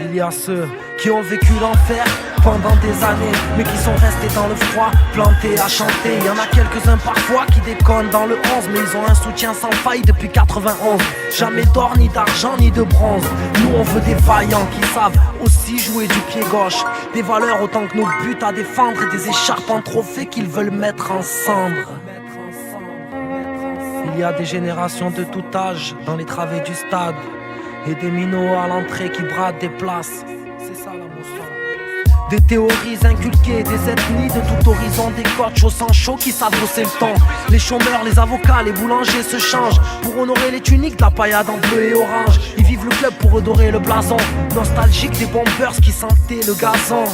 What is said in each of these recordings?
il y a ceux qui ont vécu l'enfer pendant des années, mais qui sont restés dans le froid, plantés à chanter. Il y en a quelques-uns parfois qui déconnent dans le 11, mais ils ont un soutien sans faille depuis 91. Jamais d'or, ni d'argent, ni de bronze. Nous on veut des vaillants qui savent aussi jouer du pied gauche. Des valeurs autant que nos buts à défendre, et des écharpes en trophée qu'ils veulent mettre en cendres. Il y a des générations de tout âge dans les travées du stade, et des minots à l'entrée qui bradent des places. C'est ça la moussa. Des théories inculquées, des ethnies de tout horizon, des coachs au sang chaud qui savent bosser le temps. Les chômeurs, les avocats, les boulangers se changent pour honorer les tuniques de la paillade en bleu et orange. Ils vivent le club pour redorer le blason, nostalgique des bombers qui sentaient le gazon.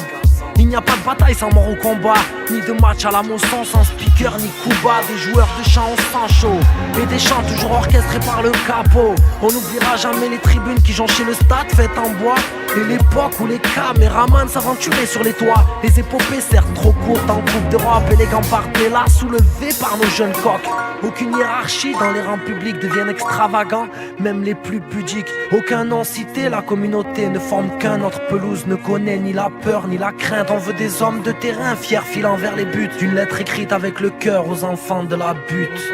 Il n'y a pas de bataille sans mort au combat, ni de match à la moisson sans speaker ni Kuba. Des joueurs de chant au sang chaud, et des chants toujours orchestrés par le capot. On n'oubliera jamais les tribunes qui jonchaient le stade faites en bois, et l'époque où les caméramans s'aventuraient sur les toits. Les épopées certes trop courtes en Coupe d'Europe, élégants par là soulevés par nos jeunes coqs. Aucune hiérarchie dans les rangs publics deviennent extravagants, même les plus pudiques. Aucun nom cité, la communauté ne forme qu'un. Notre pelouse ne connaît ni la peur ni la crainte. On veut des hommes de terrain fiers filant vers les buts, d'une lettre écrite avec le cœur aux enfants de la butte.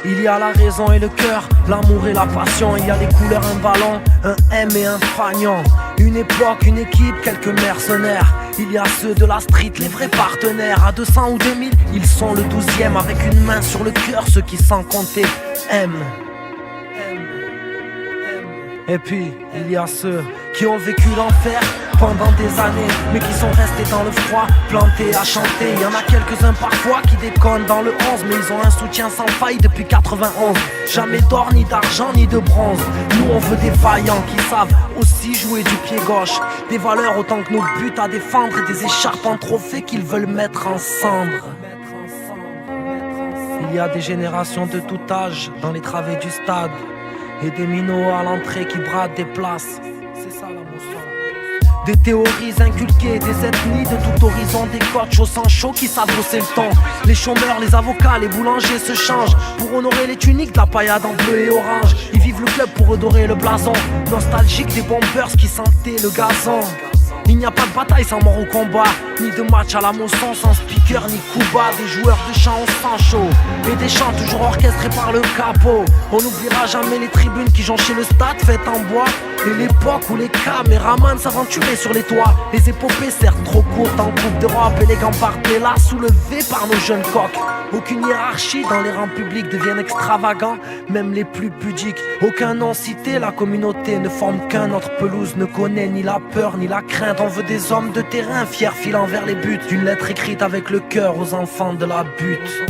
Il y a la raison et le cœur, l'amour et la passion. Il y a les couleurs, un ballon, un M et un fagnon. Une époque, une équipe, quelques mercenaires. Il y a ceux de la street, les vrais partenaires. À 200 ou 2000, ils sont le 12e. Avec une main sur le cœur, ceux qui sans compter aiment. Et puis, il y a ceux qui ont vécu l'enfer pendant des années, mais qui sont restés dans le froid, plantés à chanter. Il y en a quelques-uns parfois qui déconnent dans le 11, mais ils ont un soutien sans faille depuis 91. Jamais d'or, ni d'argent, ni de bronze. Nous on veut des vaillants qui savent aussi jouer du pied gauche. Des valeurs autant que nos buts à défendre, et des écharpes en trophée qu'ils veulent mettre en cendres. Il y a des générations de tout âge dans les travées du stade, et des minots à l'entrée qui bradent des places. C'est ça la moussa. Des théories inculquées, des ethnies de tout horizon, des coachs au sang chaud qui savent bosser le temps. Les chômeurs, les avocats, les boulangers se changent pour honorer les tuniques de la paillade en bleu et orange. Ils vivent le club pour redorer le blason, nostalgique des bombers qui sentaient le gazon. Il n'y a pas de bataille sans mort au combat, ni de match à la moisson sans speaker ni Kuba. Des joueurs de chant au sang chaud, et des chants toujours orchestrés par le capot. On n'oubliera jamais les tribunes qui jonchaient le stade faites en bois, et l'époque où les caméramans s'aventuraient sur les toits. Les épopées certes trop courtes en Coupe d'Europe, élégants par là soulevés par nos jeunes coqs. Aucune hiérarchie dans les rangs publics deviennent extravagants, même les plus pudiques. Aucun nom cité, la communauté ne forme qu'un. Notre pelouse ne connaît ni la peur ni la crainte. On veut des hommes de terrain fiers filant vers les buts, d'une lettre écrite avec le cœur aux enfants de la butte.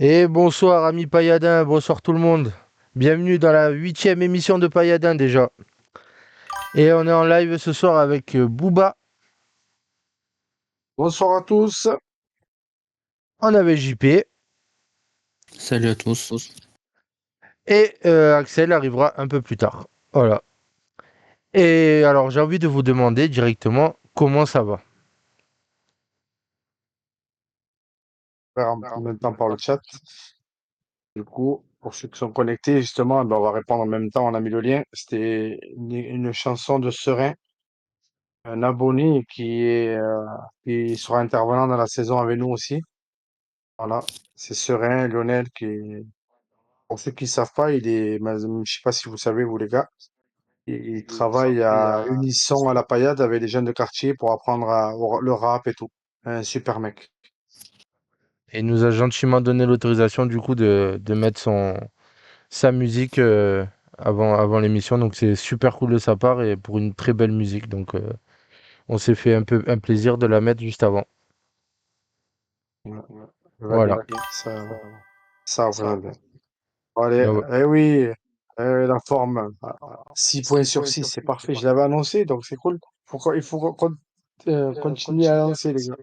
Et bonsoir ami Payadin, bonsoir tout le monde. Bienvenue dans la huitième émission de Payadin déjà. Et on est en live ce soir avec Booba, Bonsoir à tous. on avait JP Salut à tous. et Axel arrivera un peu plus tard. Voilà. Et alors j'ai envie de vous demander directement comment ça va. En même temps par le chat. Du coup, pour ceux qui sont connectés, justement, ben, on va répondre en même temps. On a mis le lien. C'était une chanson de Serein, un abonné qui sera intervenant dans la saison avec nous aussi. Voilà. C'est Serein, Lionel, pour ceux qui ne savent pas, je sais pas si vous savez, vous les gars, il travaille à Unisson à la Paillade avec les jeunes de quartier pour apprendre le rap et tout. Un super mec. Et il nous a gentiment donné l'autorisation du coup de mettre sa musique avant l'émission. Donc c'est super cool de sa part et pour une très belle musique. Donc on s'est fait un plaisir de la mettre juste avant. Ouais. Voilà. Validé. Ça représente. Allez, eh oui, la forme, 6 points sur 6, c'est parfait. Je l'avais annoncé, donc c'est cool. Il faut continuer à lancer, les gars.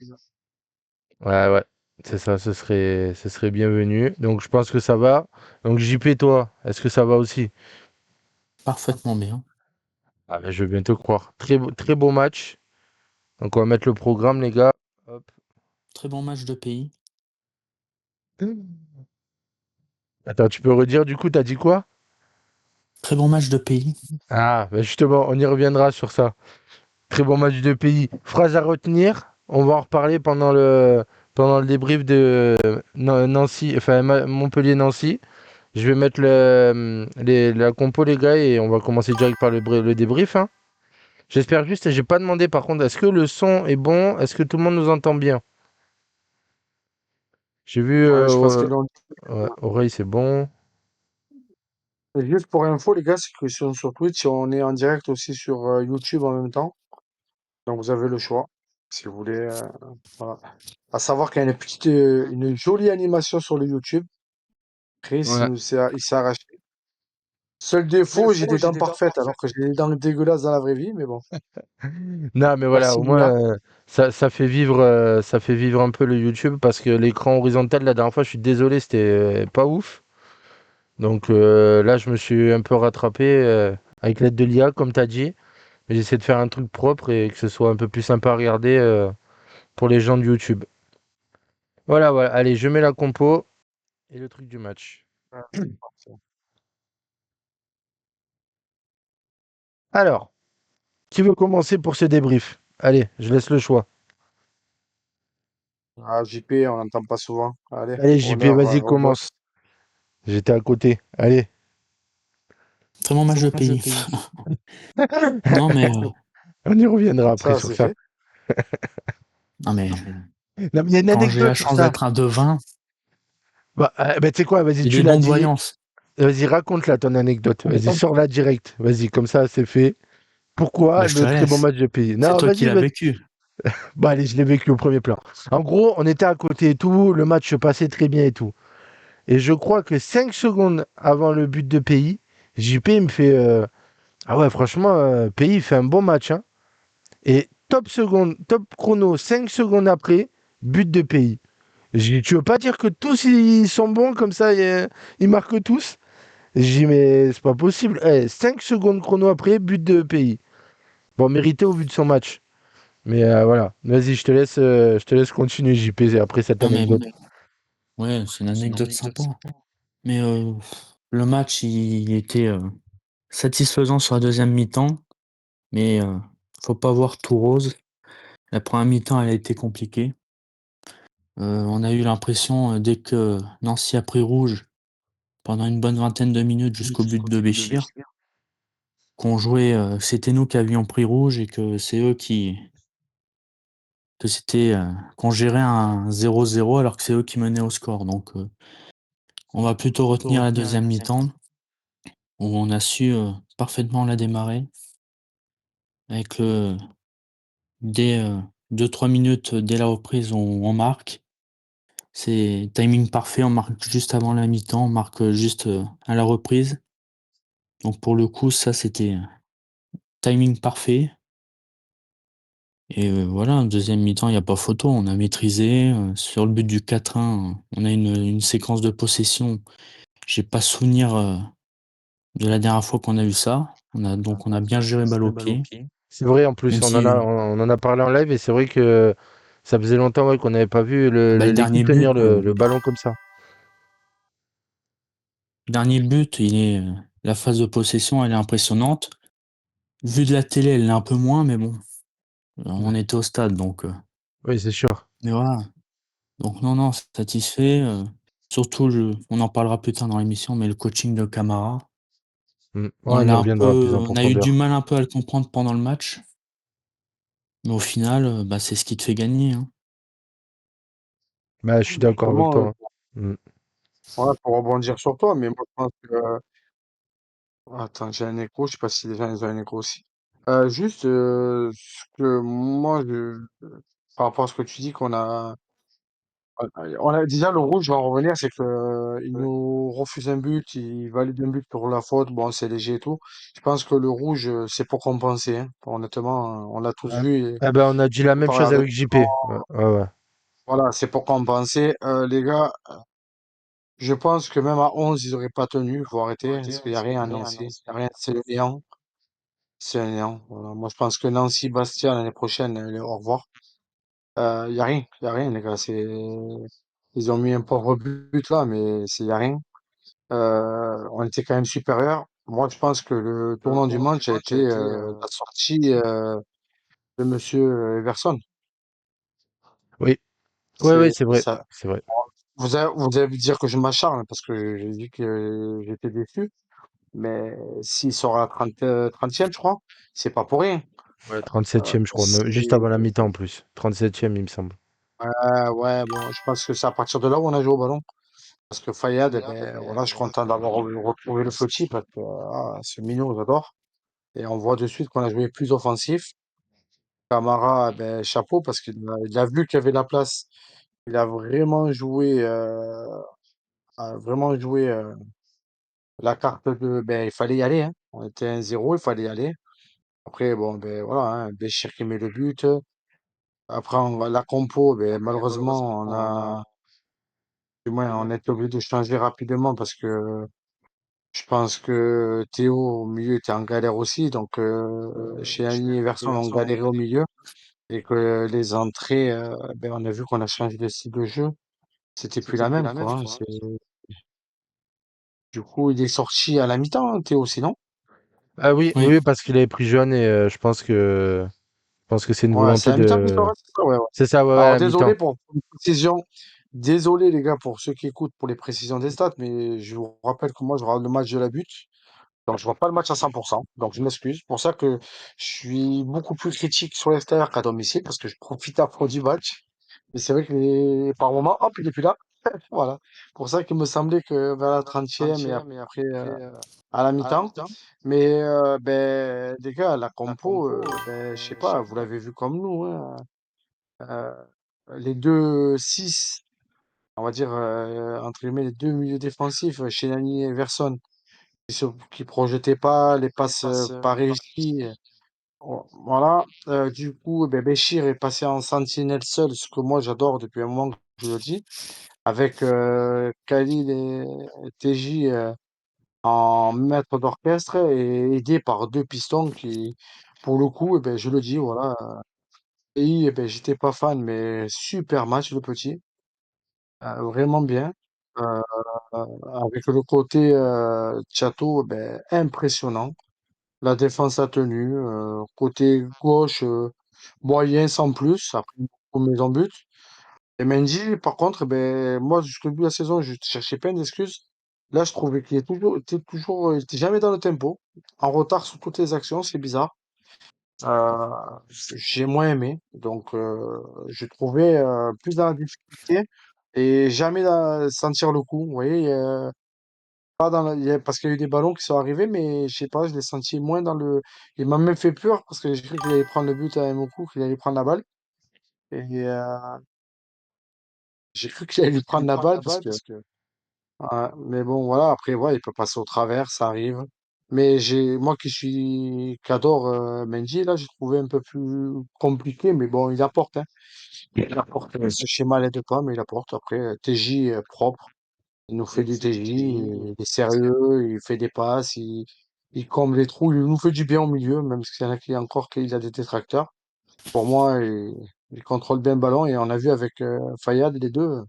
Ouais, ouais, c'est ça, ce serait bienvenu. Donc je pense que ça va. Donc JP, toi, est-ce que ça va aussi? Parfaitement bien. Ah, ben, je veux bien te croire. Très beau match. Donc on va mettre le programme, les gars. Hop. Très bon match de pays. Attends, tu peux redire du coup, t'as dit quoi? Très bon match de pays. Ah, ben justement, on y reviendra sur ça. Très bon match de pays. Phrase à retenir. On va en reparler pendant le débrief de Nancy, enfin Montpellier-Nancy. Je vais mettre la compo, les gars, et on va commencer direct par le débrief, hein. J'espère juste, et j'ai pas demandé par contre, est-ce que le son est bon? Est-ce que tout le monde nous entend bien? J'ai vu, Ouais, je pense qu'ils l'ont dit. ouais, oreille c'est bon. Et juste pour info, les gars, c'est que sur Twitch, on est en direct aussi sur YouTube en même temps. Donc vous avez le choix, si vous voulez. Voilà. À savoir qu'il y a une jolie animation sur le YouTube. Chris, Ouais. il s'est arraché. Seul défaut, j'ai des dents parfaites, alors que j'ai des dents dégueulasses dans la vraie vie, mais bon. Non, mais voilà, Merci, au moins, Mia. ça fait vivre un peu le YouTube parce que l'écran horizontal, la dernière fois, je suis désolé, c'était pas ouf. Donc là, je me suis un peu rattrapé avec l'aide de l'IA, comme tu as dit. Mais j'essaie de faire un truc propre et que ce soit un peu plus sympa à regarder pour les gens de YouTube. Voilà, voilà. Allez, je mets la compo et le truc du match. Alors, qui veut commencer pour ce débrief? Allez, je laisse le choix. Ah, JP, on n'entend pas souvent. Allez, Allez, JP, honneur vas-y, au commence. boss. J'étais à côté. Allez. Très bon match de pays. Non mais On y reviendra après Ça, sur c'est ça. fait. non mais Non, mais il y a une quand j'ai la anecdote sur chance ça. d'être un devin, Bah, tu sais quoi, vas-y, j'ai tu des l'as dons de dit. voyance. Vas-y, raconte-la ton anecdote. Vas-y, sors-la direct. Vas-y, comme ça, c'est fait. Pourquoi Ben, je te le très bon laisse. match de pays? C'est Non, toi qui vas-y, l'as vas-y. vécu. Bah, allez, je l'ai vécu au premier plan. En gros, on était à côté et tout. Le match se passait très bien et tout. Et je crois que 5 secondes avant le but de pays, JP me fait ah ouais, franchement, pays fait un bon match, hein. Et top seconde, top chrono, 5 secondes après, but de pays. J'ai dit, tu veux pas dire que tous ils sont bons comme ça, ils marquent tous? J'ai dit, mais c'est pas possible. 5 secondes chrono après, but de pays. Bon, mérité au vu de son match. Mais voilà, vas-y, je te laisse continuer, JP, après cette Non mais anecdote. ouais, c'est une anecdote sympa. Mais le match il était satisfaisant sur la deuxième mi-temps, mais faut pas voir tout rose. La première mi-temps elle a été compliquée. On a eu l'impression dès que Nancy a pris rouge pendant une bonne vingtaine de minutes jusqu'au but de Béchir, qu'on jouait, c'était nous qui avions pris rouge et que c'est eux que c'était, qu'on gérait un 0-0 alors que c'est eux qui menaient au score. Donc, on va plutôt retenir la deuxième mi-temps où on a su parfaitement la démarrer avec dès 2-3 minutes dès la reprise, on marque. C'est timing parfait, on marque juste avant la mi-temps, on marque, juste, à la reprise. Donc pour le coup, ça, c'était, timing parfait et voilà, deuxième mi-temps, il y a pas photo, on a maîtrisé, sur le but du 4-1, on a une séquence de possession. J'ai pas souvenir, de la dernière fois qu'on a eu ça. On a bien géré balle au pied, C'est vrai, en plus, même si, on en a parlé en live et c'est vrai que ça faisait longtemps ouais, qu'on n'avait pas vu bah, l'équipe tenir le ballon comme ça. le dernier but, la phase de possession, elle est impressionnante. Vue de la télé, elle l'est un peu moins, mais bon, on Ouais. était au stade donc Oui, c'est sûr. mais voilà. Donc non, non, satisfait, surtout on en parlera plus tard dans l'émission, mais le coaching de Camara, Ouais, on y reviendra plus en on a eu du profondeur. mal un peu à le comprendre pendant le match, mais au final, bah, c'est ce qui te fait gagner, hein. Bah, je suis d'accord avec Justement, toi. Mm. voilà, pour rebondir sur toi, mais moi, je pense que. Attends, j'ai un écho, je sais pas si les gens ils ont un écho aussi. Juste, ce que moi, par rapport à ce que tu dis, on a déjà le rouge, je vais en revenir, c'est que il nous refuse un but, il valide un but pour la faute, bon, c'est léger et tout. Je pense que le rouge, c'est pour compenser, hein. Honnêtement, on l'a tous Ah, vu et ah ben, on a dit la on même parle chose avec. avec JP. Ouais, ouais, ouais. Voilà, c'est pour compenser. Les gars, je pense que même à 11 ils auraient pas tenu, faut arrêter, parce qu'il y a rien à Nancy. Il y a rien, c'est le néant. C'est un néant. Voilà. Moi, je pense que Nancy-Bastia l'année prochaine, au revoir. Y a rien, les gars. Ils ont mis un pauvre but là, mais y a rien. On était quand même supérieur. Moi, je pense que le tournant du match a été la sortie de Monsieur Everson. Oui, ouais, ouais, C'est c'est vrai. ça. C'est vrai. Vous allez me dire que je m'acharne parce que j'ai dit que j'étais déçu. Mais s'il sort à 30e, je crois, c'est pas pour rien. Ouais, 37e, je crois. Juste C'est avant la mi-temps en plus. 37e, il me semble. ouais, bon, je pense que c'est à partir de là où on a joué au ballon. Parce que Fayad, eh ben, voilà, je suis content d'avoir retrouvé le petit parce que c'est mignon, j'adore. Et on voit de suite qu'on a joué plus offensif. Camara, eh ben, chapeau parce qu'il a vu qu'il y avait de la place. Il a vraiment joué la carte de, ben, il fallait y aller, hein. On était 1-0, il fallait y aller. Après, bon, ben voilà, hein, Béchir qui met le but. Après, la compo, ben, malheureusement, du moins, on était obligé de changer rapidement parce que je pense que Théo au milieu était en galère aussi. Donc, chez Annie et Verson, on galérait au milieu. Et que les entrées, ben, on a vu qu'on a changé de style de jeu. C'était plus la même, quoi, hein. Du coup, il est sorti à la mi-temps, hein, Théo, sinon. Ah oui, Oui, oui, parce qu'il avait pris jaune et je pense que c'est une Ouais, c'est volonté à la mi-temps qu'il de. sort, c'est ça, ouais, ouais. C'est ça, ouais, ouais, Alors, à mi-temps. désolé pour les précisions. Désolé, les gars, pour ceux qui écoutent pour les précisions des stats, mais je vous rappelle que moi, je regarde le match de la but. Donc, je vois pas le match à 100%. Donc, je m'excuse. C'est pour ça que je suis beaucoup plus critique sur l'extérieur qu'à domicile, parce que je profite à fond du match. Mais c'est vrai que par moment, hop, il est plus là. Voilà. Pour ça qu'il me semblait que vers la 30e et après à la mi-temps. Mais ben, les gars, la compo, ben, je sais pas, vous l'avez vu comme nous, hein. Euh, les deux 6, on va dire, entre guillemets, les deux milieux défensifs, Chenani et Verson, qui projetaient pas, les passes pas réussies. Voilà. Du coup, ben, Béchir est passé en sentinelle seul, ce que moi j'adore depuis un moment que je le dis, avec Khalil et TJ en maître d'orchestre et aidé par deux pistons qui, pour le coup, eh ben, je le dis, voilà. Et eh ben, j'étais pas fan, mais super match le petit. Vraiment bien. Euh, avec le côté Chateau, ben, impressionnant. La défense a tenu. Côté gauche, moyen sans plus. Après, beaucoup de maison but. Et Mendy, par contre, ben, moi, jusqu'au début de la saison, je cherchais plein d'excuses. Là, je trouvais qu'il il était jamais dans le tempo. En retard sur toutes les actions, c'est bizarre. Euh, j'ai moins aimé. Donc, je trouvais plus dans la difficulté et jamais sentir le coup. Vous voyez, pas dans parce qu'il y a eu des ballons qui sont arrivés, mais je sais pas, je l'ai senti moins dans le. Il m'a même fait peur parce que j'ai cru qu'il allait prendre le but à un coup, qu'il allait prendre la balle. Et J'ai cru qu'il allait lui prendre la balle parce que mais bon, voilà, après, ouais, il peut passer au travers, ça arrive. Mais moi qui adore Mendy, là, j'ai trouvé un peu plus compliqué, mais bon, il apporte, hein. Il apporte. Ce schéma l'aide pas, mais il apporte. Après, TJ propre, il nous fait du TJ, il est sérieux, il fait des passes, il comble les trous, il nous fait du bien au milieu, même s'il y en a qui encore qu'il a des détracteurs. Pour moi, il contrôle bien le ballon et on a vu avec Fayad, les deux.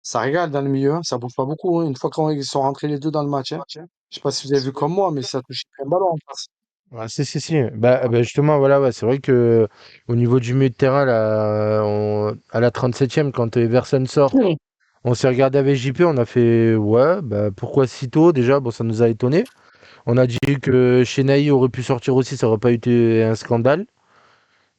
Ça régale dans le milieu, hein, ça bouge pas beaucoup, hein. Une fois qu'ils sont rentrés les deux dans le match, hein. Je sais pas si vous avez vu comme moi, mais ça touche un ballon en face. Ouais, si. Bah, justement, voilà, ouais, c'est vrai que au niveau du milieu de terrain, là, à la 37e, quand Everson sort, on s'est regardé avec JP, on a fait ouais, bah pourquoi si tôt déjà? Bon, ça nous a étonné. On a dit que Chenaï aurait pu sortir aussi, ça aurait pas été un scandale.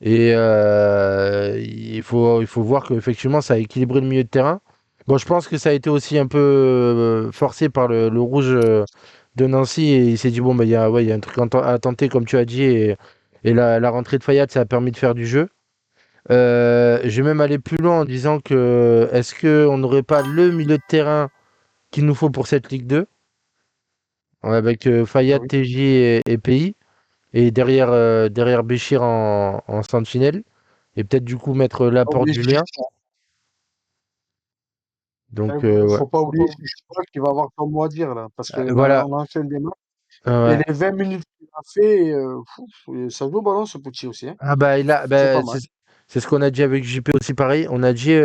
Et il faut voir qu'effectivement, ça a équilibré le milieu de terrain. Bon, je pense que ça a été aussi un peu forcé par le rouge de Nancy. Et il s'est dit, bon, bah, il y a un truc à tenter, comme tu as dit. Et la rentrée de Fayad, ça a permis de faire du jeu. Je vais même aller plus loin en disant que est-ce qu'on n'aurait pas le milieu de terrain qu'il nous faut pour cette Ligue 2 avec Ah Fayad, oui. TJ et PI et derrière Béchir en sentinelle et peut-être du coup mettre Pas l'apport oublier du lien. Chichi, hein. Donc ouais. Faut pas oublier Chichi qui va avoir son mot à dire là, parce que Voilà. on enchaîne des matchs. Et Ouais. les 20 minutes qu'il a fait, ça joue au ballon ce petit aussi, hein. Ah bah, C'est pas bah, mal. c'est ce qu'on a dit avec JP aussi pareil. On a dit,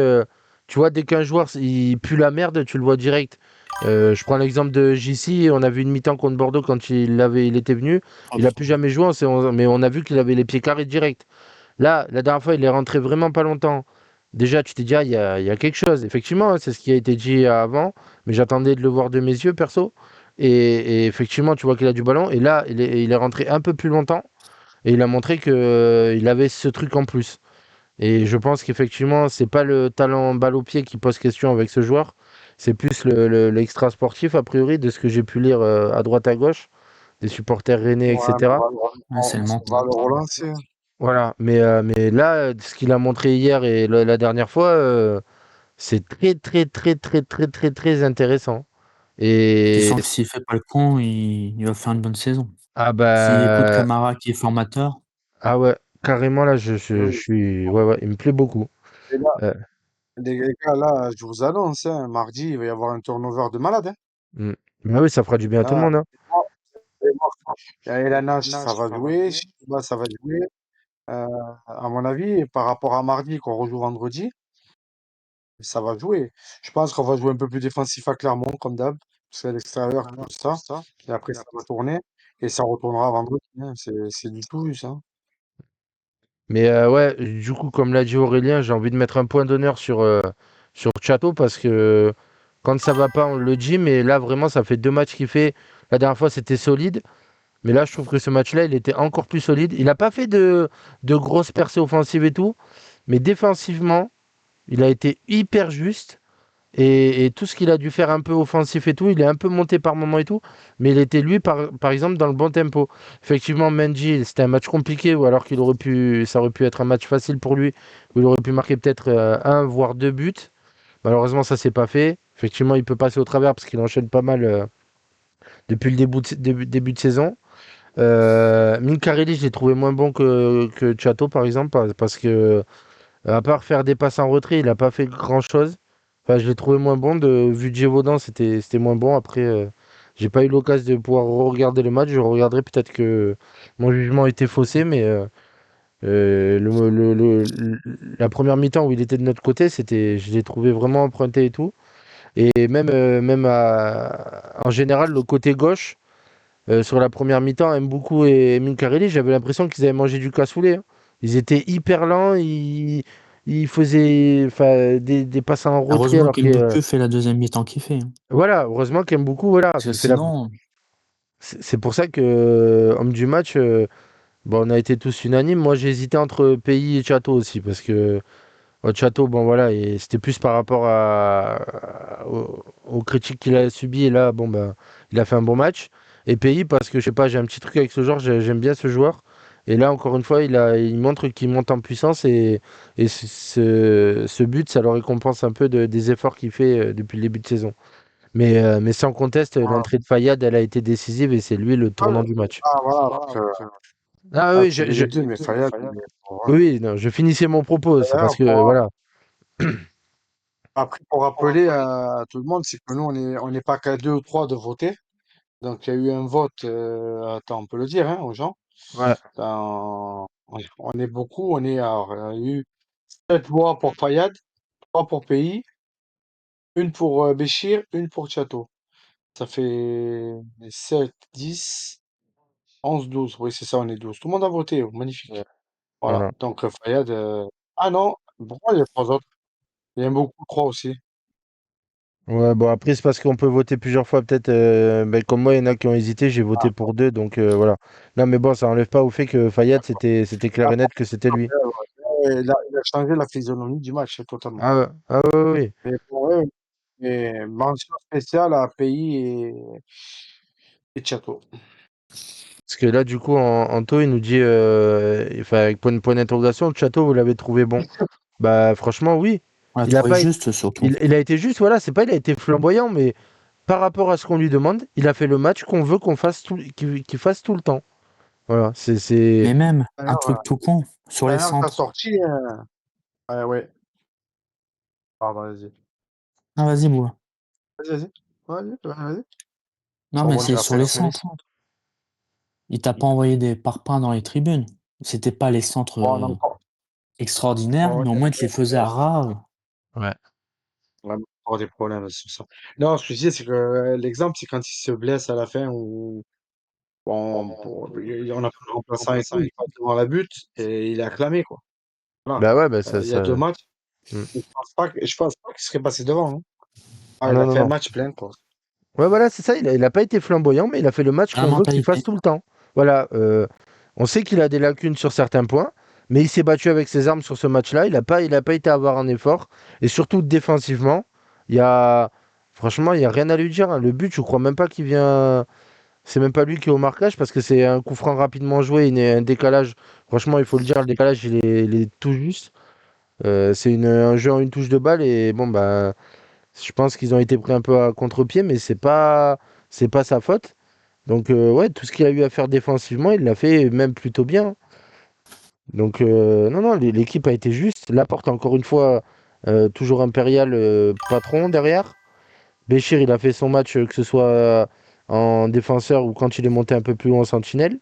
tu vois, dès qu'un joueur il pue la merde, tu le vois direct. Je prends l'exemple de JC, on a vu une mi-temps contre Bordeaux quand il était venu. Il a plus jamais joué, mais on a vu qu'il avait les pieds carrés direct. Là, la dernière fois, il est rentré vraiment pas longtemps. Déjà, tu t'es dit, ah, il y a quelque chose. Effectivement, hein, c'est ce qui a été dit avant, mais j'attendais de le voir de mes yeux, perso. Et effectivement, tu vois qu'il a du ballon. Et là, il est rentré un peu plus longtemps et il a montré qu'il avait ce truc en plus. Et je pense qu'effectivement, c'est pas le talent balle au pied qui pose question avec ce joueur. C'est plus l'extra sportif, a priori, de ce que j'ai pu lire à droite à gauche, des supporters rennais, Ouais, mais etc. Ouais, c'est le on va mental. le relancer, hein. Voilà, mais là, ce qu'il a montré hier et la dernière fois, c'est très, très, très, très, très, très, très intéressant. Tu Et sens que s'il fait pas le con, il va faire une bonne saison. ah S'il écoute bah, Camara qui est formateur, ah ouais, carrément là, je Oui. suis, ouais, ouais, il me plaît beaucoup. Et là, Euh, les gars, là, je vous annonce, hein, mardi, il va y avoir un turnover de malade, hein. mm. Bah oui, ça fera du bien à tout le Là, monde, hein. et la nage, ça va jouer. Chiba, ça va jouer. Euh, à mon avis, par rapport à mardi, qu'on rejoue vendredi, ça va jouer. Je pense qu'on va jouer un peu plus défensif à Clermont, comme d'hab. C'est à l'extérieur, tout ça. Et après, ça va tourner. Et ça retournera vendredi, hein. C'est du tout vu, ça. Mais ouais, du coup, comme l'a dit Aurélien, j'ai envie de mettre un point d'honneur sur Chato parce que quand ça va pas, on le dit, mais là, vraiment, ça fait 2 matchs qu'il fait. La dernière fois, c'était solide. Mais là, je trouve que ce match-là, il était encore plus solide. Il n'a pas fait de grosses percées offensives et tout, mais défensivement, il a été hyper juste. Et tout ce qu'il a dû faire un peu offensif et tout, il est un peu monté par moment et tout, mais il était lui, par exemple, dans le bon tempo. Effectivement, Mendy, c'était un match compliqué, ou alors ça aurait pu être un match facile pour lui, où il aurait pu marquer peut-être un, voire deux buts. Malheureusement, ça s'est pas fait. Effectivement, il peut passer au travers parce qu'il enchaîne pas mal depuis le début de saison. Minkarelli, je l'ai trouvé moins bon que Chato, par exemple, parce que, à part faire des passes en retrait, il n'a pas fait grand-chose. Enfin, je l'ai trouvé moins bon. Vu de Gévaudan, c'était moins bon. Après, j'ai pas eu l'occasion de pouvoir regarder le match. Je regarderai peut-être que mon jugement était faussé, mais la première mi-temps où il était de notre côté, je l'ai trouvé vraiment emprunté et tout. Et même en général, le côté gauche. Sur la première mi-temps, Mboukou et Minkarelli, j'avais l'impression qu'ils avaient mangé du cassoulet, hein. Ils étaient hyper lents, ils faisaient enfin, des passes en retrait heureusement alors que qu'Mbappé fait la deuxième mi-temps qu'il fait, hein. voilà, heureusement qu'Mboukou voilà, Parce que fait la sinon, c'est pour ça que homme du match bon, on a été tous unanimes. Moi, j'ai hésité entre Pays et Chateau aussi parce que Chateau bon voilà, et c'était plus par rapport aux critiques qu'il a subies et là bon bah il a fait un bon match et Pays parce que je sais pas, j'ai un petit truc avec ce joueur, j'aime bien ce joueur. Et là, encore une fois, il montre qu'il monte en puissance et ce but, ça le récompense un peu des efforts qu'il fait depuis le début de saison. Mais sans conteste, Voilà. l'entrée de Fayad, elle a été décisive et c'est lui le Ah, tournant du match. voilà, donc, Ah là, oui, tu mets les deux, mais Fayad, oui, voilà. oui, non, je finissais mon propos, c'est parce D'ailleurs, que voilà. après, pour rappeler à tout le monde, c'est que nous, on n'est pas qu'à deux ou trois de voter. Donc, il y a eu un vote, attends, on peut le dire, hein, aux gens. Ouais, On est beaucoup, alors, il y a eu 7 voix pour Fayad, 3 pour Pays, une pour Béchir, une pour Chateau. Ça fait 7, 10, 11, 12. Oui, c'est ça, on est 12. Tout le monde a voté, magnifique. Voilà, voilà. donc Fayad. Ah non, pourquoi il y a 3 autres? Il y a beaucoup 3 aussi. Ouais, bon, après, c'est parce qu'on peut voter plusieurs fois, peut-être. Ben, comme moi, il y en a qui ont hésité, j'ai voté Ah, pour deux, donc voilà. Non, mais bon, ça enlève pas au fait que Fayad, d'accord. c'était clair Ah, et net que c'était lui. ouais, il a changé la physionomie du match totalement. Ah, ouais, ah ouais, ouais, ouais. Mais pour eux, et mention spéciale à Pays et Chateau. Parce que là, du coup, Anto, il nous dit, enfin, avec point d'interrogation, le château, vous l'avez trouvé bon. Bah, franchement, oui. On l'a Il a trouvé pas, é- juste surtout. il a été juste, voilà, c'est pas, il a été flamboyant, mais par rapport à ce qu'on lui demande, il a fait le match qu'on veut qu'il fasse tout le temps. Voilà, Mais même, un D'ailleurs, truc tout con, sur les d'ailleurs, t'as centres. sorti. Ouais, pardon, vas-y. Ah, vas-y, Boua. Vas-y, vas-y. Vas-y. Non, Je mais rebondis c'est sur après. les centres. Il t'a pas envoyé des parpaings dans les tribunes. C'était pas les centres Oh, on a encore. extraordinaires, Oh, mais au moins, il te les faisait à ras. ouais. on a encore des problèmes sur ça. Non, ce que je dis, c'est que l'exemple, c'est quand il se blesse à la fin ou bon, on a pris le remplaçant et tout, il passe devant la butte et il est acclamé, quoi. Voilà. Bah ouais, bah Il y a deux matchs. hmm. Je pense pas qu'il serait passé devant, hein. Ah, il Non, a non, fait un non. match plein, quoi. Ouais, voilà, c'est ça. Il a pas été flamboyant, mais il a fait le match La qu'on veut qu'il fasse mentalité. tout le temps. Voilà. On sait qu'il a des lacunes sur certains points, mais il s'est battu avec ses armes sur ce match-là. Il a pas été à avoir un effort. Et surtout défensivement, il y a. Franchement, il n'y a rien à lui dire, hein. Le but, je crois même pas qu'il vient. C'est même pas lui qui est au marquage parce que c'est un coup franc rapidement joué, un décalage. Franchement, il faut le dire, le décalage, il est tout juste. C'est un jeu en une touche de balle et bon, bah. Je pense qu'ils ont été pris un peu à contre-pied, mais c'est pas sa faute. Donc ouais, tout ce qu'il a eu à faire défensivement, il l'a fait même plutôt bien. Donc non, non, l'équipe a été juste. Laporte, encore une fois, toujours impérial patron derrière. Béchir, il a fait son match, que ce soit en défenseur ou quand il est monté un peu plus haut en sentinelle.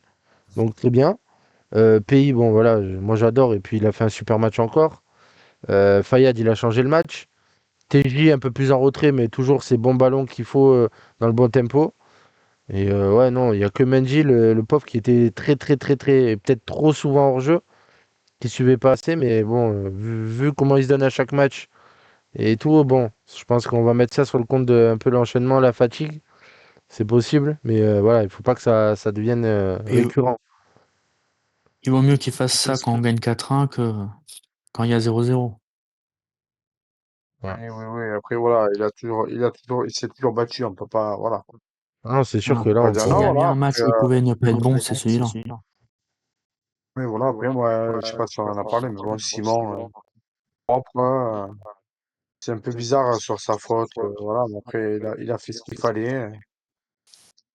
Donc très bien. Pays, bon voilà, moi j'adore. Et puis il a fait un super match encore. Fayad, il a changé le match. TJ un peu plus en retrait, mais toujours ces bons ballons qu'il faut dans le bon tempo. Et ouais, non, il n'y a que Mendy, le pauvre, qui était très, très, très, très, peut-être trop souvent hors jeu, qui suivait pas assez. Mais bon, vu comment il se donne à chaque match et tout, bon, je pense qu'on va mettre ça sur le compte de un peu l'enchaînement, la fatigue. C'est possible, mais voilà, il faut pas que ça devienne Et récurrent. il vaut mieux qu'il fasse ça quand on gagne 4-1 que quand il y a 0-0. Ouais. Oui, oui, oui. Après, voilà, il s'est toujours battu. On peut pas, voilà. Non, c'est sûr Non. que là, On va on dire S'il non, y a voilà. bien un Après, match où il pouvait ne pas être bon, c'est celui-là. oui, voilà. Après, moi, je sais pas si on en a parlé, mais bon, Simon, propre, c'est un peu bizarre sur sa faute. Voilà, mais après, il a fait ce qu'il fallait.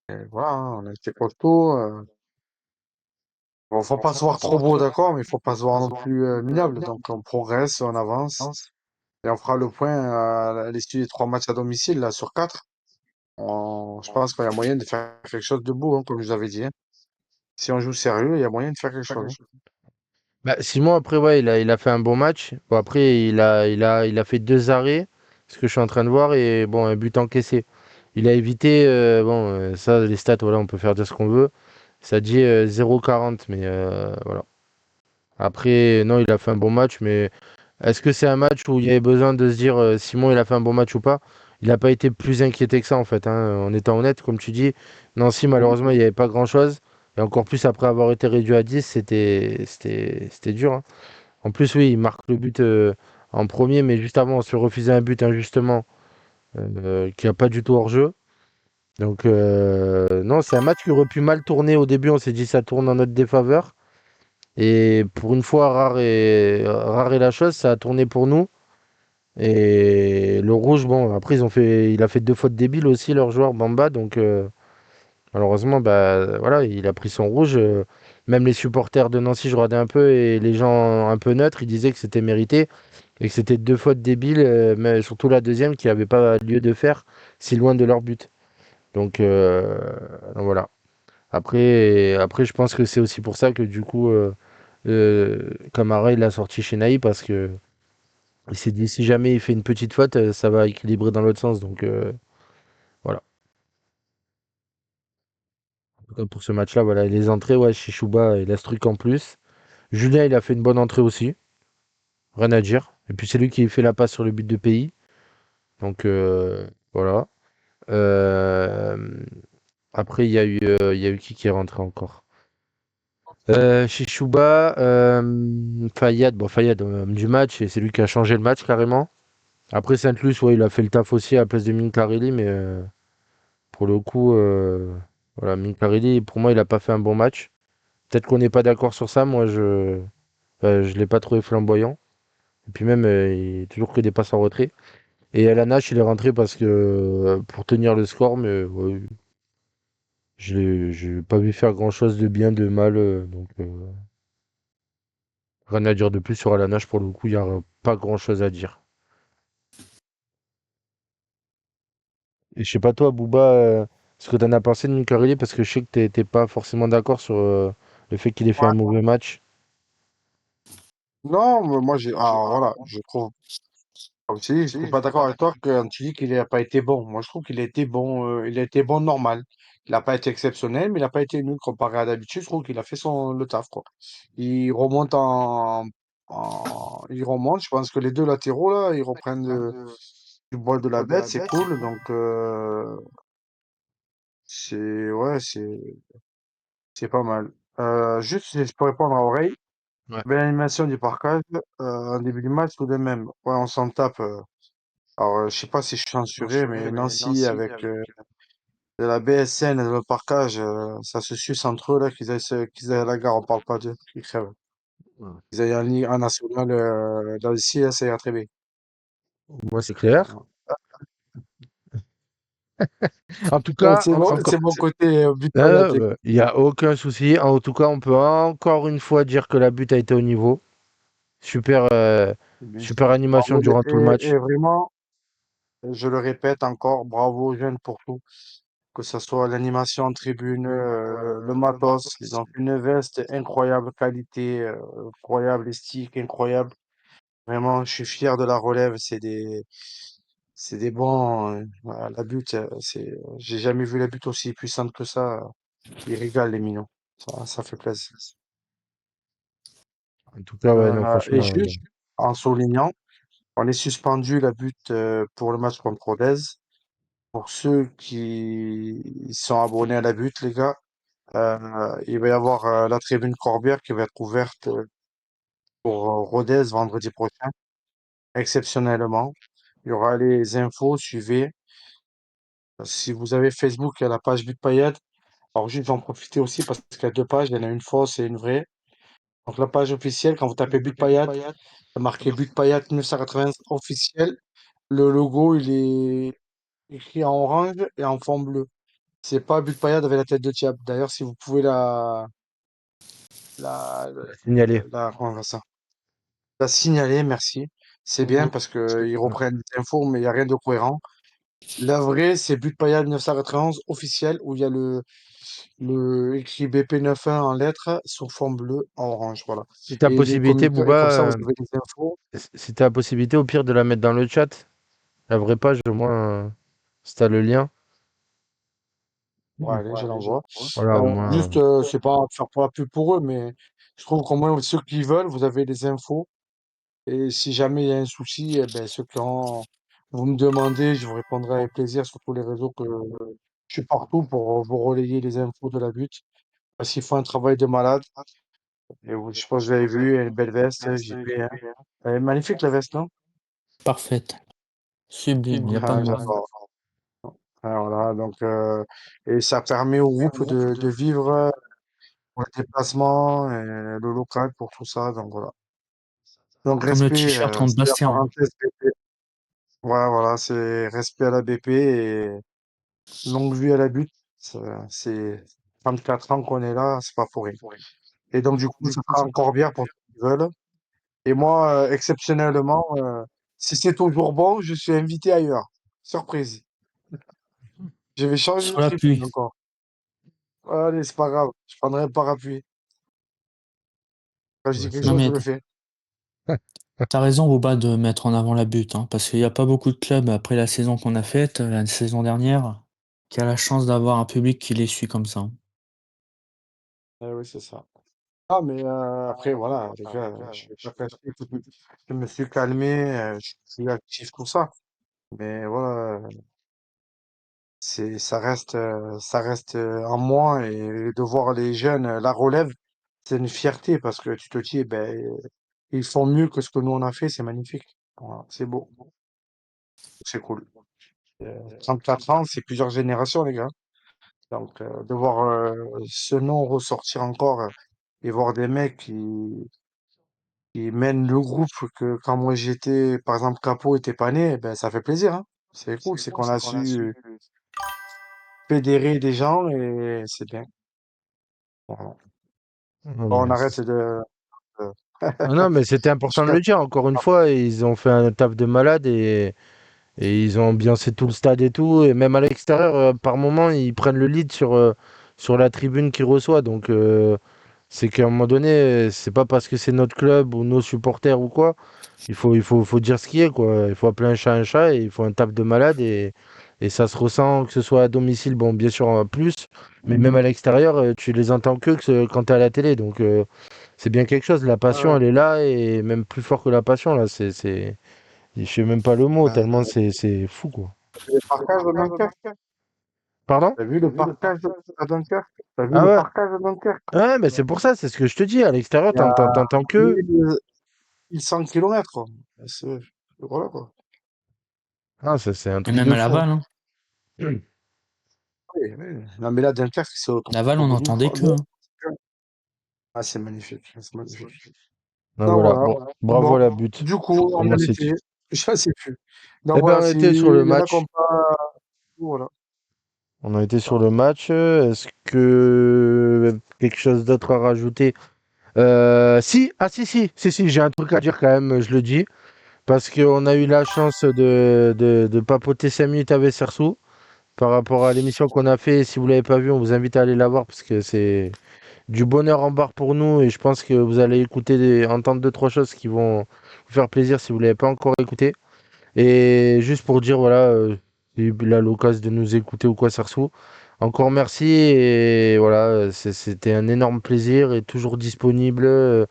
Et voilà, hein, on a été costaud. Bon, faut pas se voir trop beau, d'accord, mais il faut pas se voir non plus minable. Donc, on progresse, on avance. Et on fera le point à l'issue des 3 matchs à domicile, là, sur 4. Je pense qu'il y a moyen de faire quelque chose de beau, hein, comme je vous avais dit, hein. Si on joue sérieux, il y a moyen de faire quelque chose, hein. Bah, Simon, après, ouais, il a fait un bon match. Bon, après, il a fait deux arrêts, ce que je suis en train de voir, et bon, un but encaissé. Il a évité, bon, ça, les stats, voilà, on peut faire dire ce qu'on veut. Ça dit 0,40, mais voilà. Après, non, il a fait un bon match, mais est-ce que c'est un match où il y avait besoin de se dire Simon, il a fait un bon match ou pas? Il n'a pas été plus inquiété que ça, en fait, hein, en étant honnête, comme tu dis. Nancy, Oui. malheureusement, il n'y avait pas grand-chose. Et encore plus après avoir été réduit à 10, c'était dur, hein. En plus, oui, il marque le but en premier, mais juste avant, on se fait refuser un but injustement qui n'a pas du tout hors-jeu. Donc, non, c'est un match qui aurait pu mal tourner au début. On s'est dit ça tourne en notre défaveur. Et pour une fois, rare est la chose, ça a tourné pour nous. Et le rouge, bon, après, il a fait deux fautes débiles aussi, leur joueur Bamba. Donc, malheureusement, bah, voilà, il a pris son rouge. Même les supporters de Nancy, je regardais un peu, et les gens un peu neutres, ils disaient que c'était mérité et que c'était deux fautes débiles, mais surtout la deuxième qui n'avait pas lieu de faire si loin de leur but. Donc, voilà. Après, je pense que c'est aussi pour ça que du coup, Camara, il l'a sorti chez Naï parce que il s'est dit si jamais il fait une petite faute, ça va équilibrer dans l'autre sens. Donc, voilà. Pour ce match-là, voilà. Et les entrées, ouais, Chichouba, il a ce truc en plus. Julien, il a fait une bonne entrée aussi. Rien à dire. Et puis c'est lui qui fait la passe sur le but de pays. Donc, voilà. Euh, Après, il y a eu qui est rentré encore? Chichouba, Fayad, bon Fayad, homme du match, et c'est lui qui a changé le match carrément. Après Saint-Luc, ouais, il a fait le taf aussi à la place de Minkarelli, mais pour le coup, voilà, Minkarelli, pour moi, il a pas fait un bon match. Peut-être qu'on n'est pas d'accord sur ça, moi je l'ai pas trouvé flamboyant. Et puis même, il toujours que des passes en retrait. Et Elanache, il est rentré parce que pour tenir le score, mais ouais, j'ai pas vu faire grand-chose de bien, de mal, donc rien à dire de plus sur Elanache pour le coup, il n'y a pas grand-chose à dire. Et je sais pas toi, Booba, ce que t'en as pensé de Minkarelli, parce que je sais que t'es pas forcément d'accord sur le fait qu'il ait fait un Ouais. mauvais match. Non, mais moi, alors voilà, je trouve, comme tu dis, je suis pas d'accord avec toi quand tu dis qu'il n'a pas été bon. Moi, je trouve qu'il a été bon, il a été bon normal. Il n'a pas été exceptionnel, mais il n'a pas été nul comparé à d'habitude. Je trouve qu'il a fait le taf, quoi. Il remonte il remonte. Je pense que les deux latéraux, là, ils reprennent du poil de la bête. C'est cool. Donc, ouais, c'est pas mal. Juste, si je peux répondre à Oreille. Ouais. Belle animation du parcage. En début du match, tout de même. Ouais, on s'en tape. Alors, je sais pas si je suis censuré, mais Nancy avec de la BSN et le parcage, ça se suce entre eux, là, qu'ils aillent à la gare, on parle pas d'eux, ils crèvent. Ouais. Ils aillent en national, là, ici, là, ça ira très bien. Moi, c'est clair. Ouais. En tout Ouais, cas, c'est mon côté but paillettes, il n'y a aucun souci. En tout cas, on peut encore une fois dire que la butte a été au niveau. Super, bien super sûr. animation durant tout le match. Et vraiment, je le répète encore, bravo aux jeunes pour tout. Que ce soit l'animation en tribune, le matos, ils ont fait une veste incroyable qualité, incroyable, les sticks incroyables. Vraiment, je suis fier de la relève. C'est des bons. Voilà, la butte, j'ai jamais vu la butte aussi puissante que ça. Ils régalent les minots. Ça fait plaisir. En tout cas, ouais, non, Et franchement, juste en soulignant, on est suspendu la butte pour le match contre Rodez. Pour ceux qui sont abonnés à la butte, les gars, il va y avoir la tribune Corbière qui va être ouverte pour Rodez vendredi prochain, exceptionnellement. Il y aura les infos, suivez. Si vous avez Facebook, il y a la page But Payet. Alors, juste j'en profiter aussi parce qu'il y a deux pages. Il y en a une fausse et une vraie. Donc, la page officielle, quand vous tapez But Payet, il y a marqué But Payet 1980 officiel. Le logo, il est écrit en orange et en fond bleu. C'est pas But Payet avec la tête de Thiago. D'ailleurs, si vous pouvez la, signalé. comment on va ça? La signaler, merci. C'est bien parce que ils reprennent des infos, mais il n'y a rien de cohérent. La vraie, c'est But Payet 1991 officiel où il y a écrit BP91 en lettres sous fond bleu en orange, voilà. Si t'as Et les possibilité, communicants, et comme ça, vous Booba, avez les infos. si t'as possibilité, au pire de la mettre dans le chat, la vraie page, au moins, si t'as le lien. Ouais, allez, je l'envoie. Voilà, au moins. Juste, c'est pas faire pour la pub pour eux, mais je trouve qu'au moins, ceux qui veulent, vous avez les infos. Et si jamais il y a un souci, eh ben, vous me demandez, je vous répondrai avec plaisir sur tous les réseaux que je suis partout pour vous relayer les infos de la butte. Parce qu'ils font un travail de malade. Et je pense que vous avez vu, une belle veste, JP, hein. Elle est magnifique la veste, non? Parfaite, sublime, il y a pas Ah, de mots. j'adore. Ah, voilà, donc, et ça permet au groupe de vivre. pour les déplacements, et le local, pour tout ça. Donc voilà. Donc Comme le respect, t-shirt contre c'est la Bastia, hein. parenthèse BP. Ouais, voilà, c'est respect à la BP et longue vie à la butte. C'est 34 ans qu'on est là, c'est pas pour rien. Et donc du coup, ça fera encore bien pour ceux qui veulent. Et moi, exceptionnellement, si c'est toujours bon, je suis invité ailleurs. Surprise. Je vais changer de Sur la tribune pluie. encore. Allez, c'est pas grave. Je prendrai un parapluie. Quand je dis Ouais, quelque c'est Non chose, bon. je mais le fais. t'as raison, Boba, de mettre en avant la butte, hein, parce qu'il n'y a pas beaucoup de clubs après la saison qu'on a faite, la saison dernière, qui a la chance d'avoir un public qui les suit comme ça, hein. Oui, c'est ça. Ah, mais après, voilà, les gars, je vais pas cacher que je me suis calmé, je suis actif, tout ça. Mais voilà, ça reste en moi et de voir les jeunes, la relève, c'est une fierté parce que tu te dis, ben, ils font mieux que ce que nous on a fait, c'est magnifique. Voilà, c'est beau, c'est cool. 34 ans, c'est plusieurs générations, les gars. Donc, de voir ce nom ressortir encore et voir des mecs qui mènent le groupe que quand moi j'étais, par exemple, Capo était pas né, ben, ça fait plaisir, hein. C'est cool, c'est qu'on a su fédérer des gens et c'est bien. Voilà. Non, Bon, on mais arrête de- ah non, mais c'était Je suis important de le cassé. dire. Encore une fois, ils ont fait un taf de malade et ils ont ambiancé tout le stade et tout. Et même à l'extérieur, par moment, ils prennent le lead sur la tribune qu'ils reçoit. Donc, c'est qu'à un moment donné, c'est pas parce que c'est notre club ou nos supporters ou quoi. Il faut dire ce qui est, quoi. Il faut appeler un chat et il faut un taf de malade. Et ça se ressent, que ce soit à domicile, bon, bien sûr, en plus. Mais même à l'extérieur, tu les entends quand tu es à la télé. Donc, c'est bien quelque chose. La Ouais, passion, ouais. elle est là et même plus fort que la passion, là. Je sais même pas le mot, tellement Ben, c'est fou, quoi. le partage de Dunkerque. Pardon? T'as vu le partage à Dunkerque? T'as vu Ah le ouais? partage à Dunkerque? Ouais, mais c'est pour ça, c'est ce que je te dis. À l'extérieur, Il y a t'entends que. 1100 kilomètres, quoi. Voilà, quoi. Ah, ça, c'est un Et truc même de à fou. Laval, hein. Oui, oui. Non, mais là, Dunkerque, c'est Laval, au on bout d'une n'entendait croix. que, hein. Ah, c'est magnifique, c'est magnifique. Ah, Non, voilà, voilà. bon, bravo Bon, à la butte. du coup, on Comment en c'est était. dit? Je sais plus. Donc Eh ben, voilà, on si était sur le il y en a qui match. ont pas. Voilà. On a été sur Ça. le match. Est-ce que quelque chose d'autre à rajouter? Si, ah si, j'ai un truc à dire quand même, je le dis. Parce qu'on a eu la chance de papoter 5 minutes avec Sersou par rapport à l'émission qu'on a fait. Si vous l'avez pas vu, on vous invite à aller la voir parce que c'est du bonheur en barre pour nous et je pense que vous allez entendre deux, trois choses qui vont vous faire plaisir si vous l'avez pas encore écouté. Et juste pour dire, voilà, il a l'occasion de nous écouter ou quoi, Sersou. Encore merci et voilà, c'était un énorme plaisir et toujours disponible,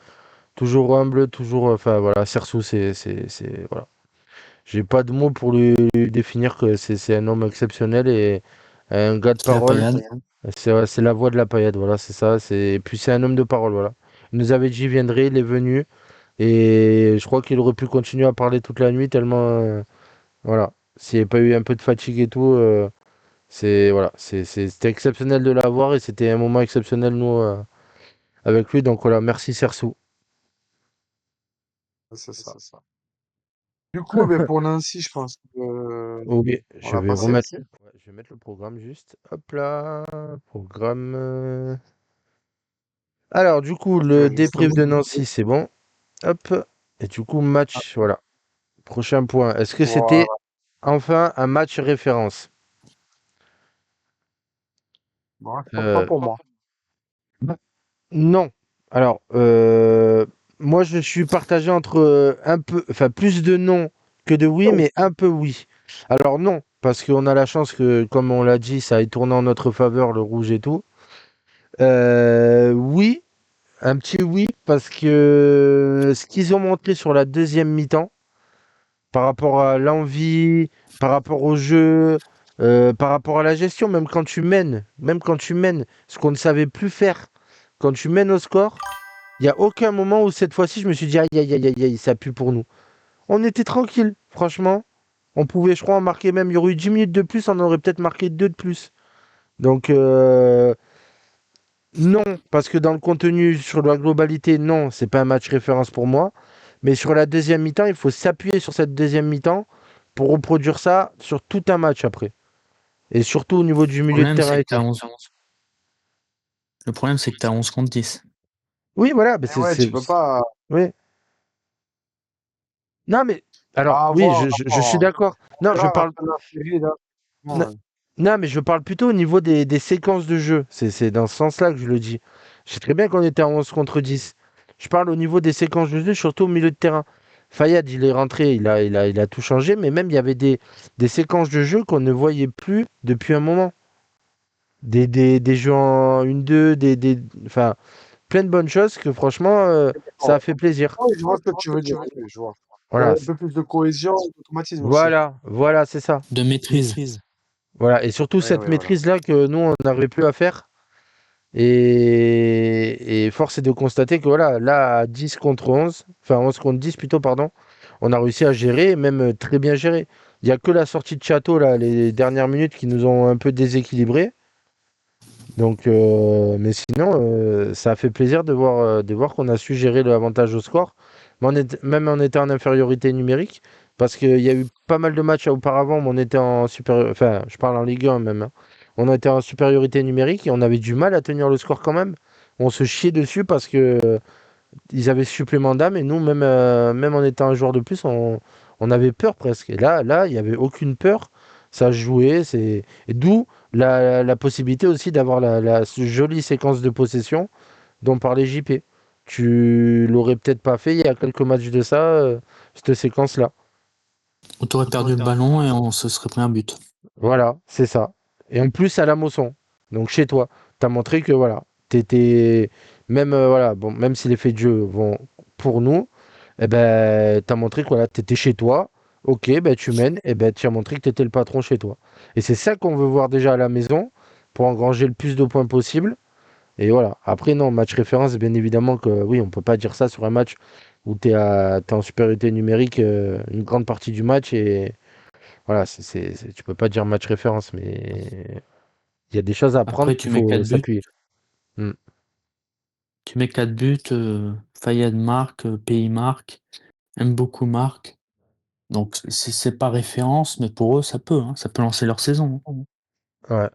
toujours humble, toujours, enfin voilà, Sersou, voilà. J'ai pas de mots pour lui définir que c'est un homme exceptionnel et un gars de C'est la parole. paillade. C'est la voix de la paillade, voilà, c'est ça. Et puis c'est un homme de parole, voilà. Il nous avait dit qu'il viendrait, il est venu. Et je crois qu'il aurait pu continuer à parler toute la nuit tellement, voilà. S'il n'y avait pas eu un peu de fatigue et tout, voilà, c'était exceptionnel de l'avoir et c'était un moment exceptionnel, nous, avec lui. Donc voilà, merci Sersou. C'est ça. Du coup, ben, pour Nancy, je pense que Oui, on a passé. ouais, je vais mettre le programme juste. Hop là, programme. Alors, du coup, Donc, le débrief justement, de Nancy, c'est bon. Hop. Et du coup, match, voilà. Prochain point. Est-ce que c'était voilà. enfin un match référence? Bon, pas Euh, pour moi. non. Alors, moi, je suis partagé entre un peu, enfin, plus de non que de oui, mais un peu oui. Alors, non, parce qu'on a la chance que, comme on l'a dit, ça ait tourné en notre faveur, le rouge et tout. Oui, un petit oui, parce que ce qu'ils ont montré sur la deuxième mi-temps, par rapport à l'envie, par rapport au jeu, par rapport à la gestion, même quand tu mènes, ce qu'on ne savait plus faire, quand tu mènes au score, il n'y a aucun moment où cette fois-ci je me suis dit aïe aïe aïe aïe aïe, ça pue pour nous. On était tranquille, franchement. On pouvait, je crois, en marquer même. Il y aurait eu 10 minutes de plus, on aurait peut-être marqué 2 de plus. Donc, Non, parce que dans le contenu, sur la globalité, non, c'est pas un match référence pour moi. Mais sur la deuxième mi-temps, il faut s'appuyer sur cette deuxième mi-temps pour reproduire ça sur tout un match après. Et surtout au niveau du Le milieu de problème, terrain c'est et que tu tout. 11 Le problème, c'est que tu 11 contre 10. Oui, voilà, mais Et ouais, tu peux pas oui. Non, mais alors, oui, avoir je suis d'accord. Non, là, je à la parle. fin de la série, là, Non, franchement, non, mais je parle plutôt au niveau des séquences de jeu. C'est dans ce sens-là que je le dis. Je sais très bien qu'on était à 11 contre 10. Je parle au niveau des séquences de jeu, surtout au milieu de terrain. Fayad, il est rentré, il a tout changé, mais même il y avait des séquences de jeu qu'on ne voyait plus depuis un moment. Des jeux en 1-2, enfin, plein de bonnes choses que franchement, ça a fait plaisir. oui, je vois ce que tu veux dire, oui, je vois. Il y Voilà, avait un peu plus de cohésion et d'automatisme aussi. voilà, c'est ça. De maîtrise. Voilà, et surtout Oui, cette oui, voilà. maîtrise-là que nous, on n'arrivait plus à faire. Et force est de constater que voilà, là, à 10 contre 11, enfin 11 contre 10 plutôt, pardon, on a réussi à gérer, même très bien gérer. Il n'y a que la sortie de Château, là, les dernières minutes qui nous ont un peu déséquilibrés. Donc, mais sinon, ça a fait plaisir de voir qu'on a su gérer l'avantage au score, mais même en étant en infériorité numérique, parce qu'il y a eu pas mal de matchs auparavant où on était en supériorité, enfin, je parle en Ligue 1 même, hein. On était en supériorité numérique et on avait du mal à tenir le score quand même. On se chiait dessus parce que ils avaient ce supplément d'âme et nous, même en étant un joueur de plus, on avait peur presque. Et là, il n'y avait aucune peur. Ça jouait. Et d'où la possibilité aussi d'avoir la jolie séquence de possession dont parlait JP. Tu l'aurais peut-être pas fait il y a quelques matchs de ça, cette séquence-là. On t'aurait perdu le ballon et on se serait pris un but. Voilà, c'est ça. Et en plus à la Mosson, donc chez toi, tu as montré que voilà, t'étais même voilà, bon, même si les faits de jeu vont pour nous, eh ben tu as montré que voilà, tu étais chez toi. OK, ben tu mènes et ben tu as montré que tu étais le patron chez toi. Et c'est ça qu'on veut voir déjà à la maison pour engranger le plus de points possible. Et voilà. Après non, match référence, bien évidemment que oui, on peut pas dire ça sur un match où t'es en supériorité numérique une grande partie du match et voilà, tu peux pas dire match référence, mais il y a des choses à apprendre Après, qu'il tu mets faut 4 buts. s'appuyer. Mm. Tu mets 4 buts, Fayad marque, Pays marque, beaucoup marque. Donc c'est pas référence, mais pour eux, ça peut lancer leur saison, hein. Ouais.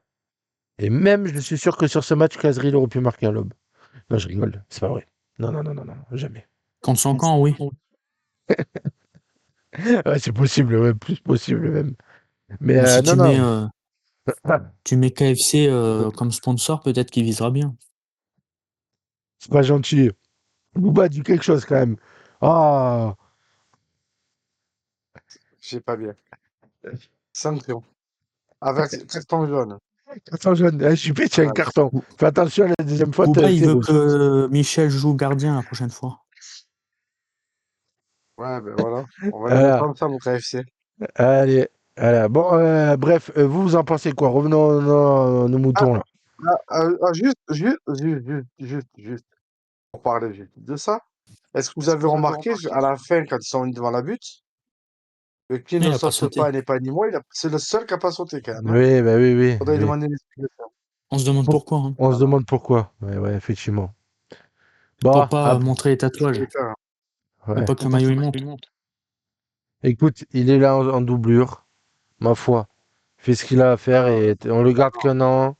Et même, je suis sûr que sur ce match, Kazri aurait pu marquer un lob. Non, je rigole, c'est pas vrai. Non, non, non, non, non, jamais. Contre son camp, oui. Ouais, c'est possible, ouais, plus possible même. Mais Mais si non, non. tu mets KFC comme sponsor, peut-être qu'il visera bien. C'est pas gentil. Bouba dit quelque chose quand même. Ah, J'ai pas bien. Sanction. Carton jaune. carton jaune. Je suis pété un Voilà. carton. Bou- Fais attention, la deuxième fois, Bouba, il t'es veut rouge. que Michel joue gardien la prochaine fois. Ouais, ben voilà. On va les mettre Voilà. ensemble au KFC. Allez. Voilà. Bon, bref, vous en pensez quoi? Revenons à nos Ah, moutons là. juste, pour parler juste de ça. Est-ce que vous avez remarqué, à la fin, quand ils sont mis devant la butte, qui Mais ne il a pas saute pas, sauté. n'est pas ni moi, c'est le seul qui n'a pas sauté quand même, hein. Oui, bah oui, oui, Faudrait lui oui. demander une explication. On se demande Pour- pourquoi, hein. On se Voilà. demande pourquoi. Ouais, ouais, effectivement. Pour Bon, pas montrer les tatouages. Quelqu'un. Faut ouais. pas que le maillot il monte. Écoute, il est là en doublure, ma foi. Il fait ce qu'il a à faire Ah, et on le garde d'accord. qu'un an.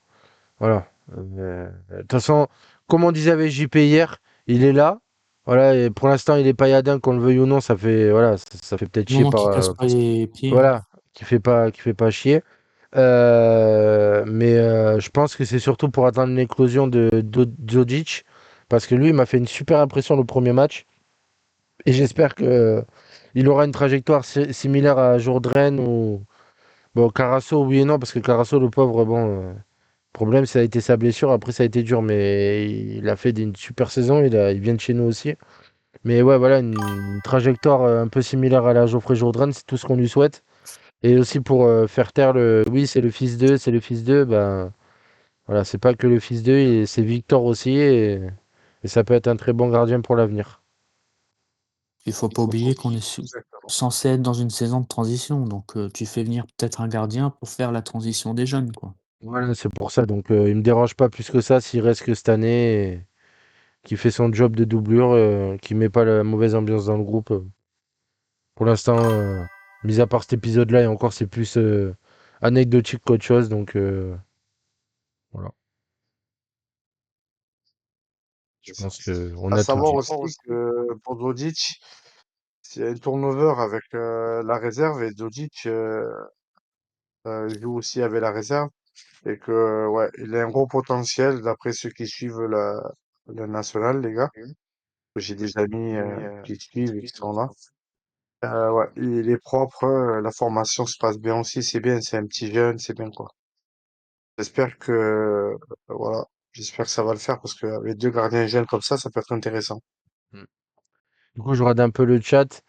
Voilà. De toute façon, comme on disait avec JP hier, il est là. Voilà, et pour l'instant, il est pas Yadin, qu'on le veuille ou non, ça fait voilà, ça fait peut-être Du chier moment par qu'il casse pas les pieds. voilà, qui fait pas chier. Mais je pense que c'est surtout pour attendre l'éclosion de Djodjic, parce que lui, il m'a fait une super impression le premier match. Et j'espère que il aura une trajectoire similaire à Jourdain ou bon Carasso, oui et non, parce que Carasso, le pauvre, bon, problème, ça a été sa blessure. Après, ça a été dur, mais il a fait une super saison. Il vient de chez nous aussi. Mais ouais, voilà, une trajectoire un peu similaire à la Geoffrey Jourdain, c'est tout ce qu'on lui souhaite. Et aussi pour faire taire le oui, c'est le fils d'eux, c'est le fils d'eux, ben voilà, c'est pas que le fils d'eux, c'est Victor aussi, et ça peut être un très bon gardien pour l'avenir. Il faut pas oublier qu'on est Exactement. censé être dans une saison de transition. Donc tu fais venir peut-être un gardien pour faire la transition des jeunes, quoi. Voilà, c'est pour ça. Donc, il me dérange pas plus que ça s'il reste que cette année, et qu'il fait son job de doublure, qu'il met pas la mauvaise ambiance dans le groupe. Pour l'instant, mis à part cet épisode-là, et encore, c'est plus anecdotique qu'autre chose. Donc, voilà. Je C'est ça. pense que on À a tout savoir dit. aussi que pour Dodzic, c'est un turnover avec la réserve et Dodzic joue aussi avec la réserve et que ouais, il a un gros potentiel d'après ceux qui suivent le national, les gars. J'ai des amis qui suivent et qui sont là. Ouais, il est propre, la formation se passe bien aussi, c'est bien, c'est un petit jeune, c'est bien quoi. J'espère que voilà, j'espère que ça va le faire parce qu'avec deux gardiens jeunes comme ça peut être intéressant. Mm. Du coup, je regarde un peu le chat.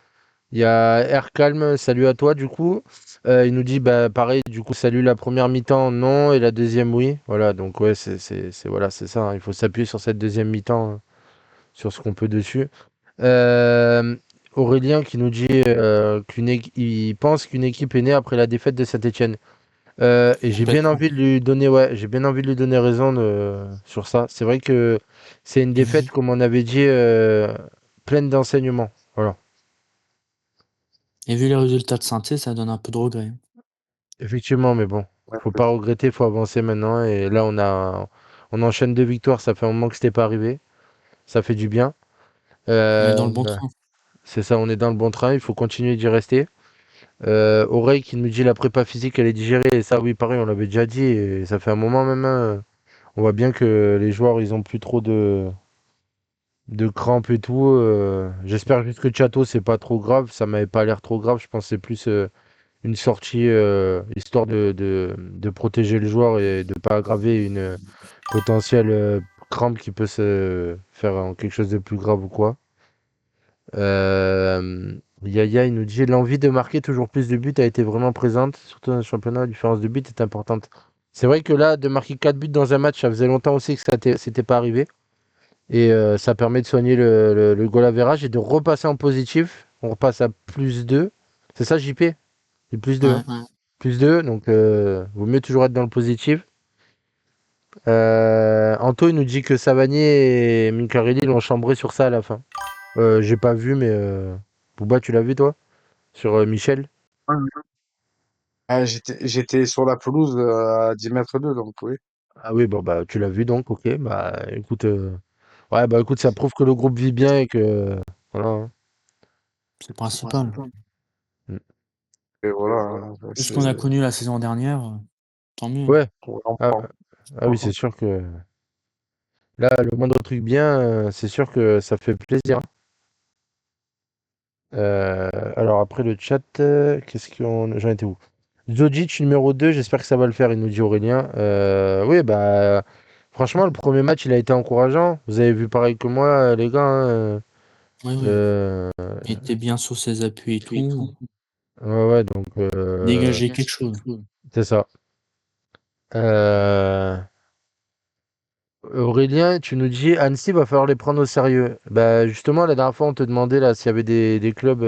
Il y a Air Calm, salut à toi du coup. Il nous dit bah pareil, du coup salut la première mi-temps non et la deuxième oui. Voilà, donc ouais voilà, c'est ça, hein. Il faut s'appuyer sur cette deuxième mi-temps, hein, sur ce qu'on peut dessus. Euh, Aurélien qui nous dit il pense qu'une équipe est née après la défaite de Saint-Étienne. Et j'ai bien Complètement. envie de lui donner ouais, j'ai bien envie de lui donner raison sur ça. C'est vrai que c'est une Et défaite, vu, comme on avait dit, pleine d'enseignements. Voilà. et vu les résultats de Saint-Étienne, ça donne un peu de regret. Effectivement, mais bon, Ouais, faut pas regretter, faut avancer maintenant. Et là, on enchaîne 2 victoires. Ça fait un moment que c'était pas arrivé. Ça fait du bien. On est dans le bon Euh, train. c'est ça, on est dans le bon train. Il faut continuer d'y rester. Oreille qui nous dit la prépa physique, elle est digérée. Et ça, oui, pareil, on l'avait déjà dit. Et ça fait un moment même, hein. On voit bien que les joueurs, ils ont plus trop de crampes et tout. J'espère juste que Chato, c'est pas trop grave. Ça m'avait pas l'air trop grave. Je pense que c'est plus une sortie histoire de protéger le joueur et de pas aggraver une potentielle crampe qui peut se faire en quelque chose de plus grave ou quoi. Yaya, il nous dit l'envie de marquer toujours plus de buts a été vraiment présente, surtout dans le championnat, la différence de but est importante. C'est vrai que là, de marquer 4 buts dans un match, ça faisait longtemps aussi que c'était pas arrivé. Et ça permet de soigner le goal average et de repasser en positif. On repasse à plus 2. C'est ça, JP? C'est plus 2, hein. Ouais. Plus 2, donc vaut mieux toujours être dans le positif. Anto, il nous dit que Savani et Minkarelli l'ont chambré sur ça à la fin. J'ai pas vu, mais Bouba, tu l'as vu toi? Sur Michel? ouais. Ah, j'étais sur la pelouse à 10 mètres d'eux, donc oui. Ah oui, bon bah tu l'as vu donc, ok. Bah écoute, ouais, bah écoute, ça prouve que le groupe vit bien et que voilà, hein. C'est le principal. Mm. Et voilà, hein, Vu ce qu'on a connu la saison dernière, tant mieux. Ouais. on Ah, prend. ah oui, c'est sûr que là, le moindre truc bien, c'est sûr que ça fait plaisir, hein. Alors après le chat, qu'est-ce qu'on. J'en étais où? Zojic numéro 2, j'espère que ça va le faire, il nous dit Aurélien. Oui, bah franchement, le premier match, il a été encourageant. Vous avez vu pareil que moi, les gars, hein. Oui, oui. Euh, Il était bien sur ses appuis et tout. ouais, ouais, donc Dégager quelque chose. c'est ça. Euh, Aurélien, tu nous dis Annecy, va falloir les prendre au sérieux. Bah justement, la dernière fois, on te demandait là s'il y avait des clubs,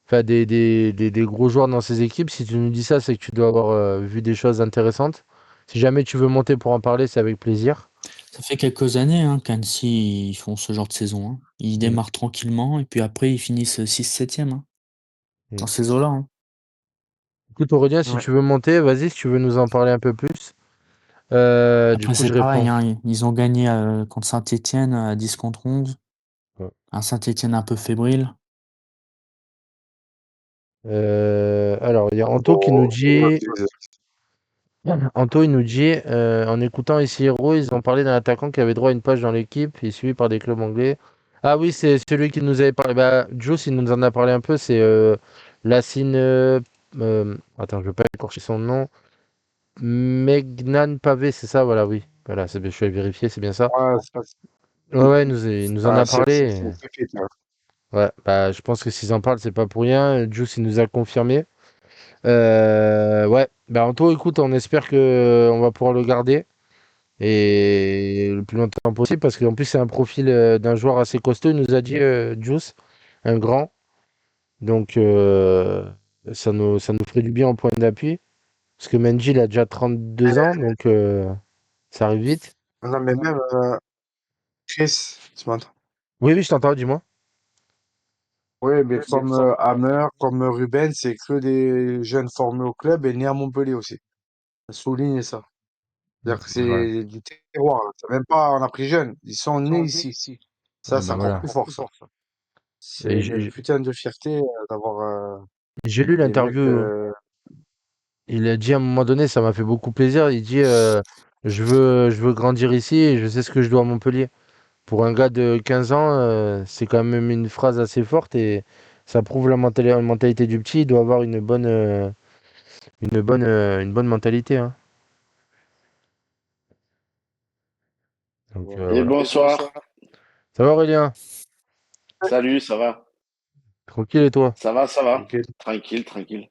enfin des gros joueurs dans ces équipes. Si tu nous dis ça, c'est que tu dois avoir vu des choses intéressantes. Si jamais tu veux monter pour en parler, c'est avec plaisir. Ça fait quelques années hein, qu'Annecy ils font ce genre de saison. Hein. Ils Mm, démarrent tranquillement et puis après ils finissent 6-7e hein, mm. dans ces eaux-là. Hein. Écoute Aurélien, si Ouais. tu veux monter, vas-y, si tu veux nous en parler un peu plus. Du Après coup, c'est je pareil, réponds. hein, ils ont gagné contre Saint-Étienne à 10 contre 11. Ouais. Un Saint-Étienne un peu fébrile. Alors, il y a Anto qui nous Bon, dit. Anto, il nous dit, en écoutant ici Hero, ils ont parlé d'un attaquant qui avait droit à une page dans l'équipe et suivi par des clubs anglais. Ah oui, c'est celui qui nous avait parlé. Bah, Juice, il nous en a parlé un peu. C'est Lassine. Attends, je vais pas écorcher son nom. Megnan Pavé, c'est ça, voilà, oui. Voilà, je vais vérifier, c'est bien ça. ouais, Ouais, ouais, il nous en ah, a parlé. c'est pépite, hein. Ouais, bah, je pense que s'ils en parlent, c'est pas pour rien. Juice, il nous a confirmé. Ouais, bah, Anto, écoute, on espère que on va pouvoir le garder. Et le plus longtemps possible parce qu'en plus c'est un profil d'un joueur assez costaud, il nous a dit Juice, un grand, donc ça nous ferait du bien en point d'appui. Parce que Mendy, il a déjà 32 ans, donc ça arrive vite. Non, mais même Chris, tu m'entends? Oui, oui, je t'entends, dis-moi. Oui, mais comme Hammer, comme Ruben, c'est que des jeunes formés au club et nés à Montpellier aussi. Souligne ça. C'est-à-dire que Ouais. c'est du terroir, là. C'est même pas, on a pris jeunes. Ils sont nés ici. Ça, Ah c'est bah encore voilà. plus fort, ça. C'est Et une putain de fierté d'avoir j'ai lu des mecs. l'interview. Il a dit à un moment donné, ça m'a fait beaucoup plaisir. Il dit je veux grandir ici et je sais ce que je dois à Montpellier. Pour un gars de 15 ans, c'est quand même une phrase assez forte et ça prouve la mentalité du petit. Il doit avoir une bonne mentalité, hein. Donc Et voilà. bonsoir. Ça va Aurélien? Salut, ça va? Tranquille et toi? Ça va, ça va? Ok. Tranquille, tranquille.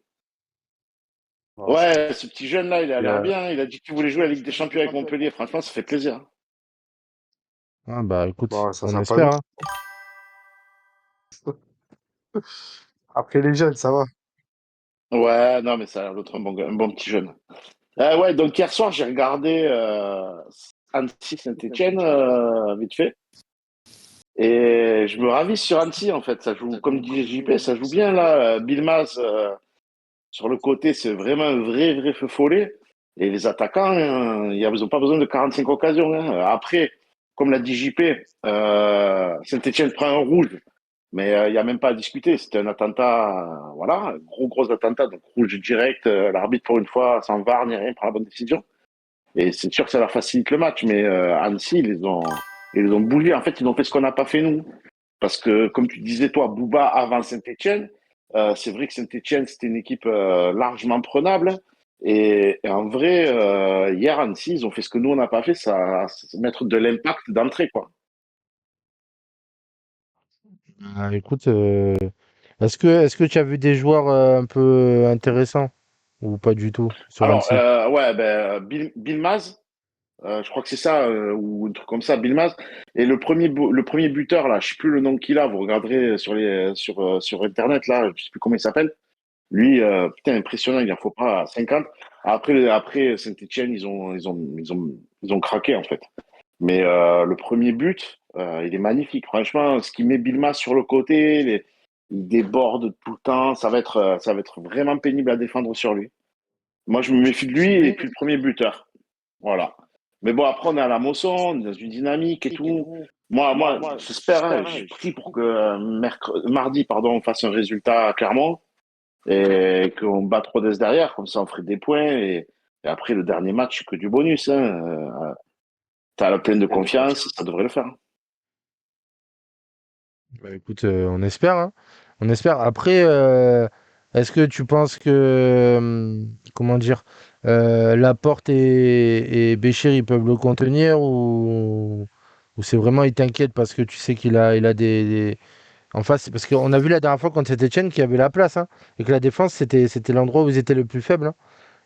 Bon, Ouais, ce petit jeune-là, il a et, l'air bien. Il a dit qu'il voulait jouer à la Ligue des Champions avec Montpellier. Franchement, ça fait plaisir. Ah bah écoute, bon, ça on sera pas espère, nous. hein. Après les jeunes, ça va. Ouais, non, mais ça a l'air d'être un bon petit jeune. Ouais, donc hier soir, j'ai regardé Annecy Saint-Etienne, vite fait. Et je me ravise sur Annecy, en fait. Ça joue, comme dit JP, ça joue bien, là. Bilmaz, sur le côté, c'est vraiment un vrai feu follet. Et les attaquants, hein, ils n'ont pas besoin de 45 occasions, hein. Après, comme l'a dit JP, Saint-Etienne prend un rouge, mais il n'y a même pas à discuter. C'était un attentat, voilà, un gros attentat, donc rouge direct. L'arbitre, pour une fois, sans VAR ni rien, prend la bonne décision. Et c'est sûr que ça leur facilite le match, mais Annecy, ils les ont bougés. En fait, ils ont fait ce qu'on n'a pas fait nous. Parce que, comme tu disais, toi, Bouba avant Saint-Etienne, c'est vrai que Saint-Etienne, c'était une équipe largement prenable. Et en vrai, hier, Annecy, ils ont fait ce que nous, on n'a pas fait, ça, c'est mettre de l'impact d'entrée, quoi. Ah, écoute, est-ce que tu as vu des joueurs un peu intéressants ou pas du tout sur Alors, Annecy? ouais, ben, Bilmaz, je crois que c'est ça, ou un truc comme ça, Bilmaz. Et le premier buteur, là, je sais plus le nom qu'il a, vous regarderez sur Internet, là, je sais plus comment il s'appelle. Lui, putain, impressionnant, il en faut pas 50. Après Saint-Etienne, ils ont craqué, en fait. Mais le premier but, il est magnifique. Franchement, ce qui met Bilma sur le côté, il déborde tout le temps. Ça va être vraiment pénible à défendre sur lui. Moi, je me méfie de lui et puis le premier buteur. Voilà. Mais bon, après, on est à la Mosson, on est dans une dynamique et tout. Moi, j'espère, hein, j'ai pris pour que mardi, pardon, on fasse un résultat clairement et qu'on batte Rodez derrière, comme ça on ferait des points et après le dernier match, c'est que du bonus, hein. T'as la pleine de confiance, ça devrait le faire. Bah, écoute, on espère, hein. On espère. Après, est-ce que tu penses que, comment dire, Laporte et Béchir, ils peuvent le contenir ou c'est vraiment, il t'inquiète parce que tu sais il a en face, parce qu'on a vu la dernière fois contre Saint-Etienne qu'il y avait la place, hein, et que la défense, c'était l'endroit où ils étaient le plus faibles, hein.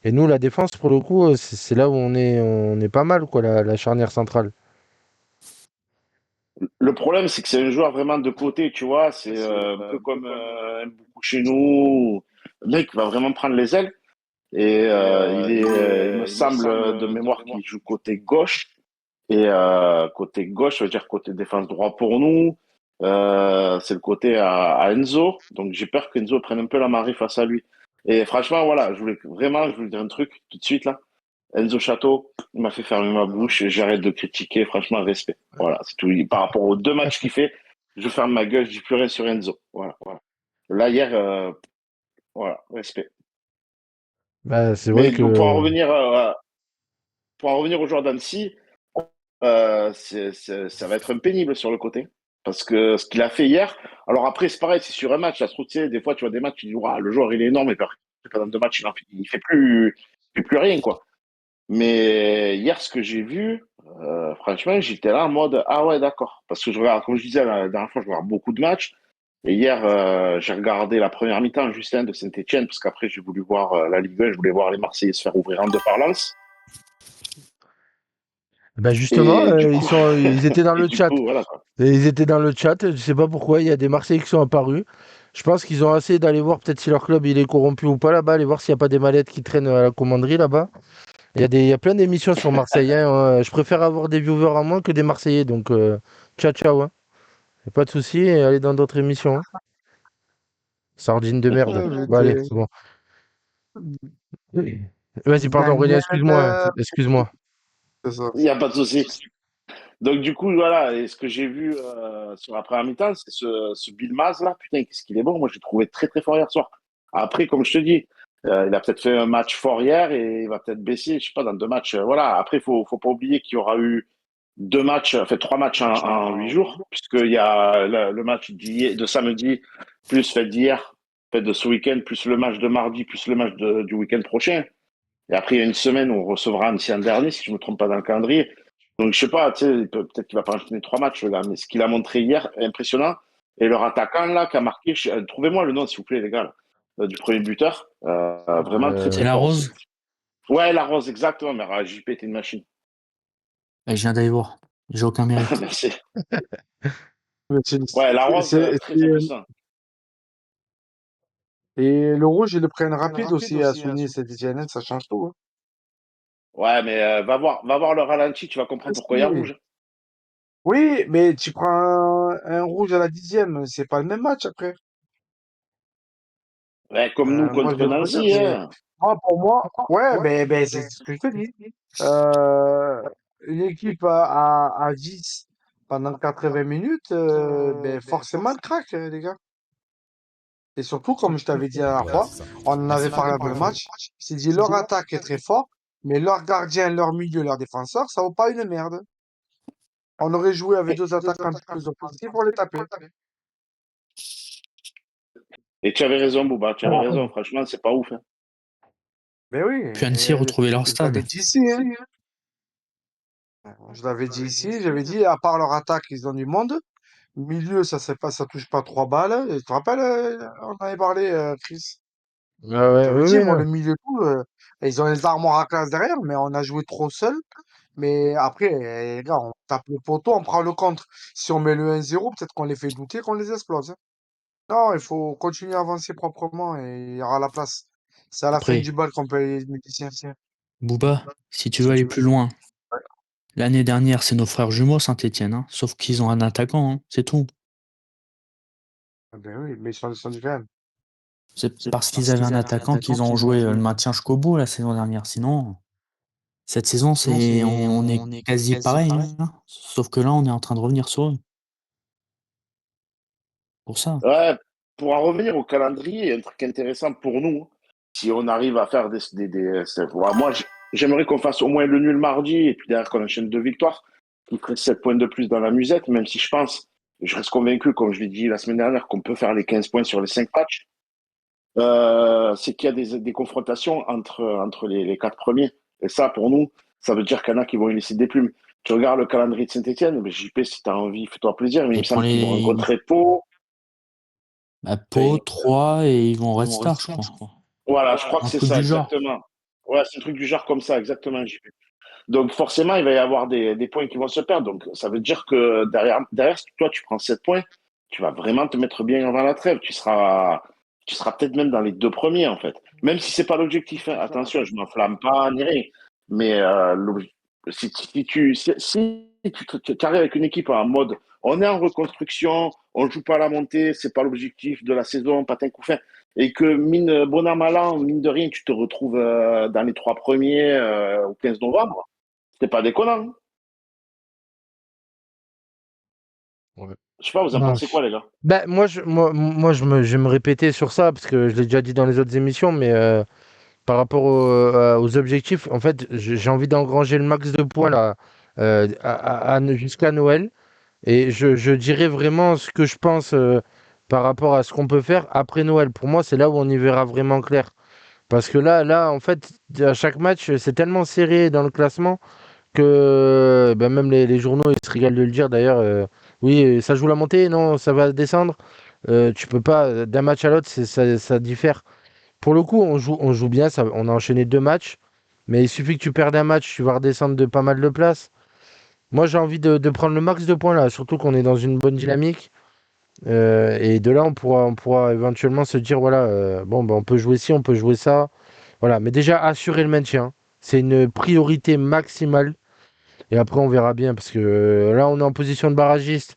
Et nous, la défense, pour le coup, c'est là où on est pas mal, quoi, la charnière centrale. Le problème, c'est que c'est un joueur vraiment de côté, tu vois. C'est un peu comme Mboukou chez nous. Le mec va vraiment prendre les ailes. Et il me semble de mémoire qu'il joue côté gauche. Et côté gauche, ça veut dire côté défense droit pour nous. C'est le côté à Enzo. Donc j'ai peur qu'Enzo prenne un peu la marée face à lui. Et franchement, voilà, je voulais dire un truc tout de suite là. Enzo Chateau, il m'a fait fermer ma bouche. J'arrête de critiquer. Franchement, respect. Voilà, c'est tout. Par rapport aux deux matchs qu'il fait, je ferme ma gueule, je dis plus rien sur Enzo. Voilà. Là, hier, voilà, respect. Bah, c'est vrai Mais donc, que pour en revenir aux joueurs d'Annecy, ça va être un pénible sur le côté. Parce que ce qu'il a fait hier, alors après, c'est pareil, c'est sur un match. Ça se trouve, tu sais, des fois, tu vois des matchs, tu dis, ouah, le joueur, il est énorme, mais pendant deux matchs, il fait plus rien, quoi. Mais hier, ce que j'ai vu, franchement, j'étais là en mode, ah ouais, d'accord. Parce que je regarde, comme je disais la dernière fois, je regarde beaucoup de matchs. Et hier, j'ai regardé la première mi-temps, Justin de Saint-Etienne, parce qu'après, j'ai voulu voir la Ligue 1, je voulais voir les Marseillais se faire ouvrir en deux par Lens. bah justement, Et du coup, ils étaient dans et le du chat. coup, voilà, quoi. Et ils étaient dans le chat. Je sais pas pourquoi. Il y a des Marseillais qui sont apparus. Je pense qu'ils ont essayé d'aller voir peut-être si leur club il est corrompu ou pas là-bas, aller voir s'il n'y a pas des mallettes qui traînent à la commanderie là-bas. Il y a plein d'émissions sur Marseille, hein. Je préfère avoir des viewers à moins que des Marseillais. Donc, ciao, ciao. Hein. Y a pas de souci, et allez dans d'autres émissions. Hein. Sardine de merde. Ouais, Bon, allez, c'est bon. Vas-y, pardon, René, excuse-moi. Excuse-moi. c'est ça. Il n'y a pas de souci. Donc, du coup, voilà, et ce que j'ai vu sur la première mi-temps, c'est ce Bill Maz, là. Putain, qu'est-ce qu'il est bon. Moi, j'ai trouvé très, très fort hier soir. Après, comme je te dis, il a peut-être fait un match fort hier et il va peut-être baisser, je sais pas, dans 2 matchs. Voilà. Après, faut pas oublier qu'il y aura eu 2 matchs, en fait, 3 matchs en 8 jours, puisqu'il y a le match de samedi, plus fait d'hier, fait de ce week-end, plus le match de mardi, plus le match du week-end prochain. Et après, il y a une semaine où on recevra Annecy en dernier, si je ne me trompe pas dans le calendrier. Donc, je sais pas, tu sais, peut-être qu'il va pas enchaîner 3 matchs, le gars, mais ce qu'il a montré hier est impressionnant. Et leur attaquant, là, qui a marqué, trouvez-moi le nom, s'il vous plaît, les gars, là, du premier buteur. Vraiment très, C'est très la fort aussi. Rose. Ouais, la Rose, exactement, mais JP était une machine. Je viens d'aller voir. J'ai aucun mérite. Merci. Mais Ouais, la Rose, très impressionnant. Et le rouge, ils le prennent rapide aussi à souligner cette Etienne, ça change tout. Hein. Ouais, mais va voir le ralenti, tu vas comprendre pourquoi il y a Oui, rouge. oui, mais tu prends un rouge à la 10e, c'est pas le même match après. Ouais, comme nous Moi, je contre vais te dire, Nancy, hein. moi, pour moi, ouais, ben, c'est ce que je te dis. Euh, une équipe à 10 pendant 80 minutes, ben, forcément, elle craque, les gars. Et surtout, comme je t'avais dit la dernière fois, on en avait parlé avant le match, c'est dit leur attaque est très forte, mais leur gardien, leur milieu, leur défenseur, ça vaut pas une merde. On aurait joué avec 2 attaquants plus offensifs pour les taper. Et tu avais raison, Bouba, tu avais raison. Franchement, c'est pas ouf. Hein. Ben oui, Puis Annecy retrouver leur je l'avais stade. dit ici, hein. Je l'avais dit ici, j'avais dit, à part leur attaque, ils ont du monde. Milieu, ça touche pas 3 balles. Et tu te rappelles, on en avait parlé, Chris. Ah ouais, J'avais oui, dit, oui, moi, non. le milieu, tout, ils ont les armoires à classe derrière, mais on a joué trop seul. Mais après, les gars, on tape le poteau, on prend le contre. Si on met le 1-0, peut-être qu'on les fait douter, qu'on les explose. Hein. Non, il faut continuer à avancer proprement et il y aura la place. C'est à la fin Après, du bal qu'on peut les musiciens. Booba, si tu veux aller plus loin, l'année dernière, c'est nos frères jumeaux Saint-Étienne, hein, sauf qu'ils ont un attaquant, hein, c'est tout. Ah ben oui, mais ils sont descendus quand même. C'est parce qu'ils avaient un attaquant qu'ils ont joué le maintien jusqu'au bout la saison dernière. Sinon, cette saison, on est quasi pareil, hein, sauf que là, on est en train de revenir sur eux. Pour ça. Ouais, pour en revenir au calendrier, il y a un truc intéressant pour nous. Si on arrive à faire moi, j'aimerais qu'on fasse au moins le nul mardi et puis derrière qu'on enchaîne 2 victoires, qui ferait 7 points de plus dans la musette, même si je reste convaincu, comme je l'ai dit la semaine dernière, qu'on peut faire les 15 points sur les 5 matchs. C'est qu'il y a des confrontations entre les 4 premiers. Et ça, pour nous, ça veut dire qu'il y en a qui vont y laisser des plumes. Tu regardes le calendrier de Saint-Etienne, JP, si tu as envie, fais-toi plaisir, mais il Et me pour semble qu'ils vont les rencontrer Pau. Pau, 3 et ils vont Red Star, je crois. Voilà, je crois que Un c'est truc ça, du genre. exactement. Ouais, c'est un truc du genre comme ça, exactement, JP. Donc forcément, il va y avoir des points qui vont se perdre. Donc ça veut dire que derrière, si toi tu prends 7 points, tu vas vraiment te mettre bien avant la trêve. Tu seras peut-être même dans les 2 premiers, en fait. Même si c'est pas l'objectif. Hein. Attention, je m'enflamme pas ni rien. Mais si tu arrives avec une équipe en mode on est en reconstruction, on joue pas à la montée, c'est pas l'objectif de la saison, patin coup fin, et que bon an, mal an, mine de rien, tu te retrouves dans les 3 premiers au 15 novembre, c'est pas déconnant. Hein. Ouais. Je sais pas, vous en Non, pensez quoi, les gars? ben, je vais me répéter sur ça, parce que je l'ai déjà dit dans les autres émissions, mais par rapport aux objectifs, en fait, j'ai envie d'engranger le max de points là, jusqu'à Noël. Et je dirais vraiment ce que je pense par rapport à ce qu'on peut faire après Noël. Pour moi, c'est là où on y verra vraiment clair. Parce que là, en fait, à chaque match, c'est tellement serré dans le classement que ben, même les journaux, ils se régalent de le dire d'ailleurs. Oui, ça joue la montée, non, ça va descendre. Tu peux pas, d'un match à l'autre, ça diffère. Pour le coup, on joue bien, on a enchaîné 2 matchs. Mais il suffit que tu perdes un match, tu vas redescendre de pas mal de places. Moi, j'ai envie de prendre le max de points là, surtout qu'on est dans une bonne dynamique. Et de là, on pourra éventuellement se dire, voilà, bon, ben, on peut jouer ci, on peut jouer ça. Voilà, mais déjà, assurer le maintien. C'est une priorité maximale. Et après, on verra bien, parce que là, on est en position de barragiste.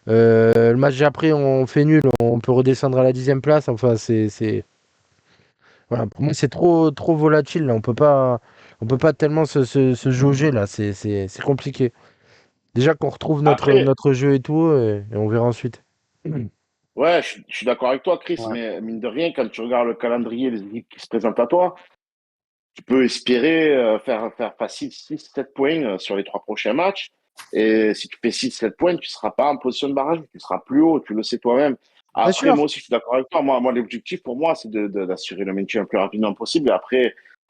Le match d'après, on fait nul, on peut redescendre à la 10e place. Enfin, voilà, pour moi, c'est trop, trop volatile, là. On peut pas tellement se jauger, là. C'est compliqué. Déjà qu'on retrouve notre, Après, notre jeu et tout, et on verra ensuite. ouais, je suis d'accord avec toi, Chris, Ouais. mais mine de rien, quand tu regardes le calendrier des équipes qui se présentent à toi, tu peux espérer faire facile 6-7 points sur les 3 prochains matchs. Et si tu fais 6-7 points, tu ne seras pas en position de barrage, tu seras plus haut, tu le sais toi-même. Bien Après, sûr. moi aussi, je suis d'accord avec toi. Moi l'objectif pour moi, c'est d'assurer le maintien le plus rapidement possible. Et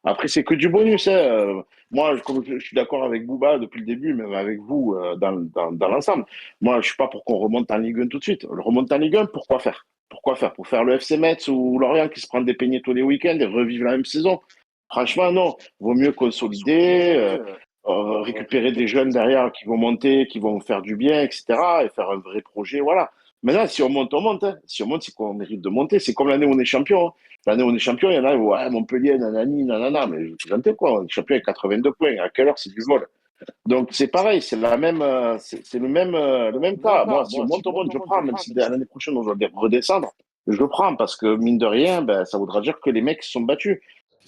après c'est que du bonus, hein. Moi, comme je suis d'accord avec Bouba depuis le début, même avec vous dans l'ensemble. Moi, je suis pas pour qu'on remonte en Ligue 1 tout de suite. Le remonte en Ligue 1, pourquoi faire? Pourquoi faire? Pour faire le FC Metz ou Lorient qui se prend des peignets tous les week-ends et revivre la même saison? Franchement, non. Vaut mieux consolider, récupérer des jeunes derrière qui vont monter, qui vont faire du bien, etc. et faire un vrai projet. Voilà. Maintenant, si on monte, on monte, hein. Si on monte, c'est qu'on mérite de monter. C'est comme l'année où on est champion, hein. L'année où on est champion, il y en a, ouais, Montpellier, nanani, nanana. Mais je plaisante quoi. On est champion avec 82 points. À quelle heure c'est du vol? Donc, c'est pareil. C'est la même, c'est le même cas. Moi, si on monte, je prends. Même si l'année prochaine, on doit redescendre, je prends parce que, mine de rien, ben, ça voudra dire que les mecs se sont battus.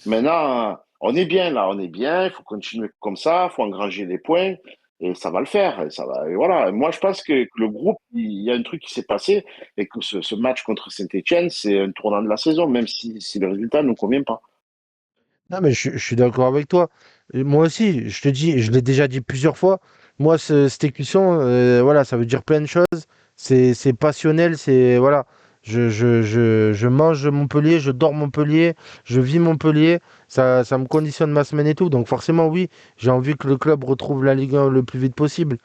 Maintenant, on est bien là, on est bien, il faut continuer comme ça, il faut engranger les points et ça va le faire. Et ça va, et voilà. Moi, je pense que le groupe, il y a un truc qui s'est passé et que ce match contre Saint-Etienne, c'est un tournant de la saison, même si le résultat ne nous convient pas. Non, mais je suis d'accord avec toi. Et moi aussi, je te dis, je l'ai déjà dit plusieurs fois. Moi, cette écusson, voilà, ça veut dire plein de choses. C'est passionnel, c'est voilà. Je mange Montpellier, je dors Montpellier, je vis Montpellier. Ça me conditionne ma semaine et tout. Donc forcément, oui, j'ai envie que le club retrouve la Ligue 1 le plus vite possible.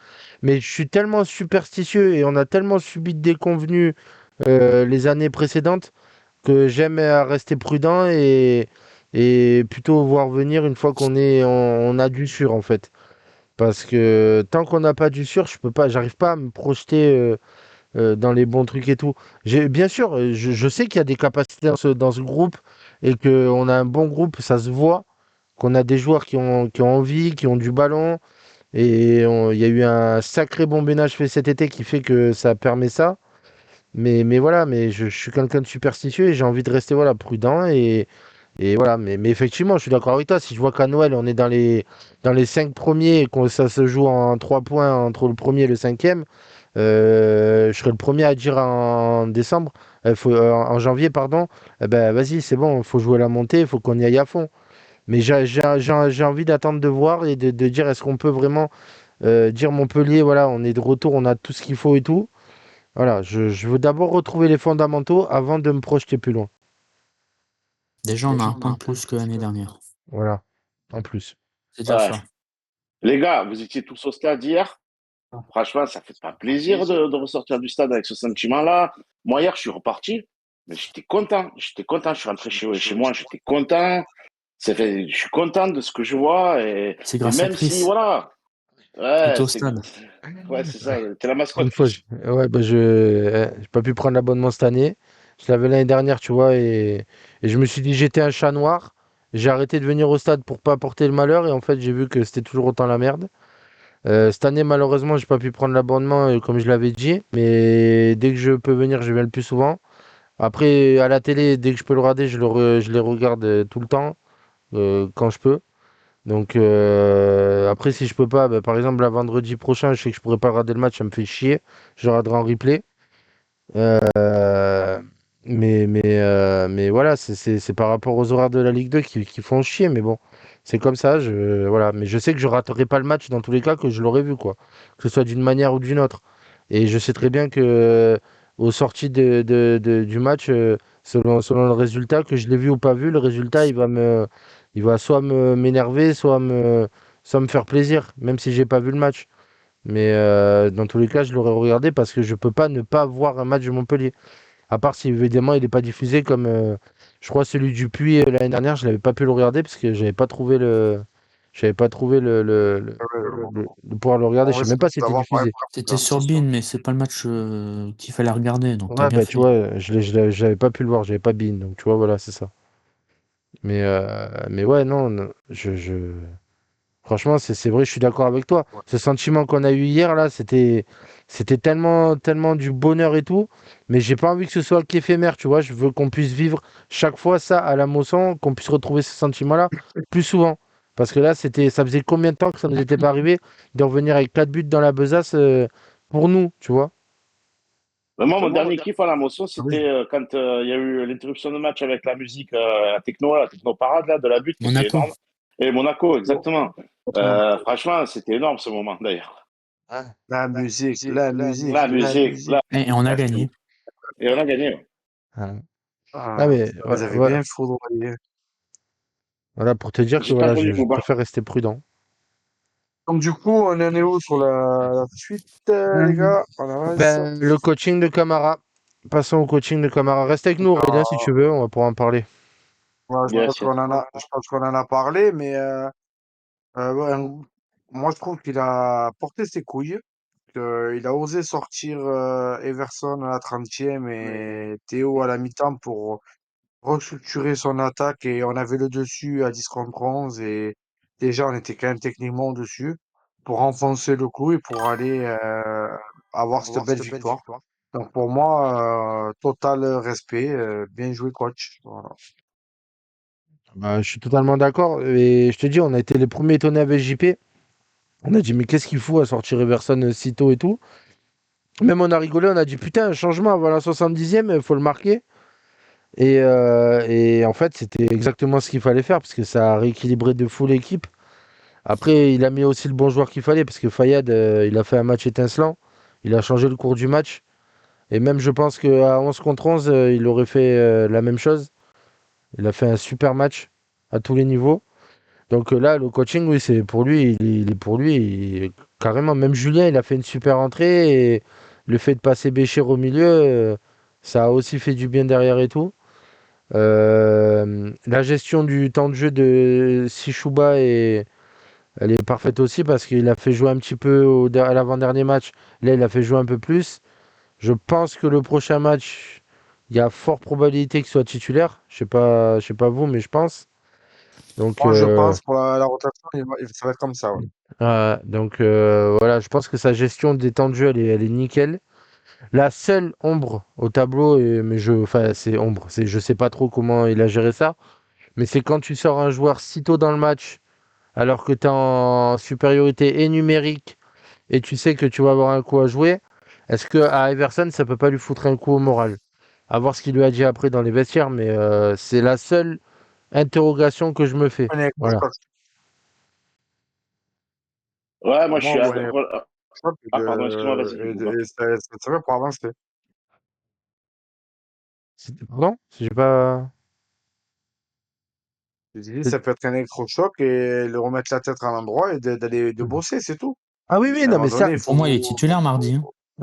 Mais je suis tellement superstitieux et on a tellement subi de déconvenues les années précédentes que j'aime rester prudent et plutôt voir venir une fois on a du sûr en fait. Parce que tant qu'on n'a pas du sûr, j'arrive pas à me projeter dans les bons trucs et tout. Bien sûr, je sais qu'il y a des capacités dans ce groupe et qu'on a un bon groupe, ça se voit, qu'on a des joueurs qui ont envie, qui ont du ballon. Il y a eu un sacré bon ménage fait cet été qui fait que ça permet ça. Mais voilà, mais je suis quelqu'un de superstitieux et j'ai envie de rester voilà, prudent. Et voilà, mais effectivement, je suis d'accord avec toi. Si je vois qu'à Noël, on est dans les 5 premiers et que ça se joue en 3 points entre le premier et le cinquième, je serai le premier à dire en décembre, en janvier, pardon, eh ben vas-y, c'est bon, il faut jouer la montée, il faut qu'on y aille à fond. Mais j'ai envie d'attendre de voir et de dire est-ce qu'on peut vraiment dire Montpellier, voilà, on est de retour, on a tout ce qu'il faut et tout. Voilà, je veux d'abord retrouver les fondamentaux avant de me projeter plus loin. Déjà, on a un point de plus que l'année dernière. Voilà, en plus. C'est déjà Ouais. ça. Les gars, vous étiez tous au stade hier. Franchement, ça fait pas plaisir de ressortir du stade avec ce sentiment-là. Moi, hier, je suis reparti, mais j'étais content. J'étais content. Je suis rentré chez moi, j'étais content. Je suis content de ce que je vois C'est et grâce à même si, Chris voilà, qui était ouais, au stade. ouais, c'est ça, t'es la Une mascotte, fois, Chris. ouais, bah j'ai pas pu prendre l'abonnement cette année. Je l'avais l'année dernière, tu vois, et je me suis dit, j'étais un chat noir. J'ai arrêté de venir au stade pour pas porter le malheur, et en fait, j'ai vu que c'était toujours autant la merde. Cette année, malheureusement, j'ai pas pu prendre l'abonnement, comme je l'avais dit, mais dès que je peux venir, je viens le plus souvent. Après, à la télé, dès que je peux le regarder, je les regarde tout le temps, quand je peux. Donc après, si je peux pas, bah, par exemple, là, vendredi prochain, je sais que je pourrais pas regarder le match, ça me fait chier. Je le regarderai en replay. Euh, mais voilà, c'est par rapport aux horaires de la Ligue 2 qui font chier. Mais bon, c'est comme ça. Voilà. Mais je sais que je raterai pas le match dans tous les cas, que je l'aurais vu, quoi. Que ce soit d'une manière ou d'une autre. Et je sais très bien que aux sorties du match, selon le résultat, que je l'ai vu ou pas vu, le résultat, il va soit m'énerver, soit me faire plaisir, même si j'ai pas vu le match. Mais dans tous les cas, je l'aurais regardé parce que je peux pas ne pas voir un match de Montpellier. À part si évidemment il n'est pas diffusé comme je crois celui du Puy l'année dernière, je l'avais pas pu le regarder parce que j'avais pas trouvé J'avais pas trouvé de pouvoir le regarder. On Je sais risque même pas si c'était d'avoir pareil diffusé. C'était sur Bein, mais c'est pas le match qu'il fallait regarder, donc t'as Ouais, bien bah tu fait. vois, j'avais pas pu le voir, j'avais pas Bein, donc tu vois, voilà, c'est ça. Mais ouais, non, non, franchement, c'est vrai, je suis d'accord avec toi. Ce sentiment qu'on a eu hier, là, c'était tellement, tellement du bonheur et tout. Mais j'ai pas envie que ce soit qu'éphémère, tu vois. Je veux qu'on puisse vivre chaque fois ça à la Mosson, qu'on puisse retrouver ce sentiment-là plus souvent. Parce que là, ça faisait combien de temps que ça nous était pas arrivé de revenir avec 4 buts dans la besace pour nous, tu vois. Moi, mon dernier kiff à la motion, Oui. c'était quand il y a eu l'interruption de match avec la musique, la techno parade là, de la butte qui était Monaco. énorme. Et Monaco, exactement. Franchement, c'était énorme ce moment d'ailleurs. La musique, la musique, La la musique, musique. Et on a gagné. et on a gagné. Ouais. Ah, ah, Ah, mais vous avez bien foudroyé. voilà, pour te dire que J'ai pas voilà, entendu je Bouba. préfère rester prudent. Donc du coup, on en est où sur la suite, les gars? On avance. Ben, le coaching de Camara. Passons au coaching de Camara. Reste avec nous, Aurélien, si tu Ah, veux, on va pouvoir en parler. ouais, Yes, yes. je pense qu'on en a parlé, mais ouais, moi je trouve qu'il a porté ses couilles. Il a osé sortir Everson à la 30e et Théo à la mi-temps pour restructurer son attaque et on avait le dessus à 10 contre 11 et déjà on était quand même techniquement au-dessus pour enfoncer le clou et pour aller avoir cette belle victoire. Donc pour moi, total respect, bien joué coach. Voilà. Bah, je suis totalement d'accord. Et je te dis, on a été les premiers étonnés avec JP. On a dit, mais qu'est-ce qu'il fout à sortir Everson si tôt et tout. Même on a rigolé, on a dit, putain, un changement avant la 70e, il faut le marquer. Et en fait, c'était exactement ce qu'il fallait faire parce que ça a rééquilibré de fou l'équipe. Après, il a mis aussi le bon joueur qu'il fallait parce que Fayad, il a fait un match étincelant. Il a changé le cours du match. Et même, je pense qu'à 11 contre 11, il aurait fait la même chose. Il a fait un super match à tous les niveaux. Donc là, le coaching, oui, c'est pour lui, il est pour lui. Carrément, même Julien, il a fait une super entrée. Et le fait de passer Béchir au milieu, ça a aussi fait du bien derrière et tout. La gestion du temps de jeu de Sishuba elle est parfaite aussi parce qu'il a fait jouer un petit peu à l'avant-dernier match. Là, il a fait jouer un peu plus. Je pense que le prochain match, il y a fort probabilité qu'il soit titulaire. Je sais pas vous, mais je pense. Donc, Moi je pense pour la rotation, ça va être comme ça. Ouais. voilà, je pense que sa gestion des temps de jeu, elle est nickel. La seule ombre au tableau, enfin, c'est ombre, je sais pas trop comment il a géré ça, mais c'est quand tu sors un joueur si tôt dans le match, alors que tu es en supériorité et numérique, et tu sais que tu vas avoir un coup à jouer, est-ce que à Everson, ça peut pas lui foutre un coup au moral? À voir ce qu'il lui a dit après dans les vestiaires, mais c'est la seule interrogation que je me fais. On est Voilà. Ouais, moi pour je moi, suis. on est Ah, pardon, excuse-moi, vas-y, Bouba. ça va pour avancer. Pardon? Si j'ai pas. Je dis, ça peut être un électrochoc et le remettre la tête à l'endroit et d'aller de bosser, c'est tout. Ah oui, oui, À un non, moment mais ça. donné, il Pour moi, il est faut titulaire mardi, hein.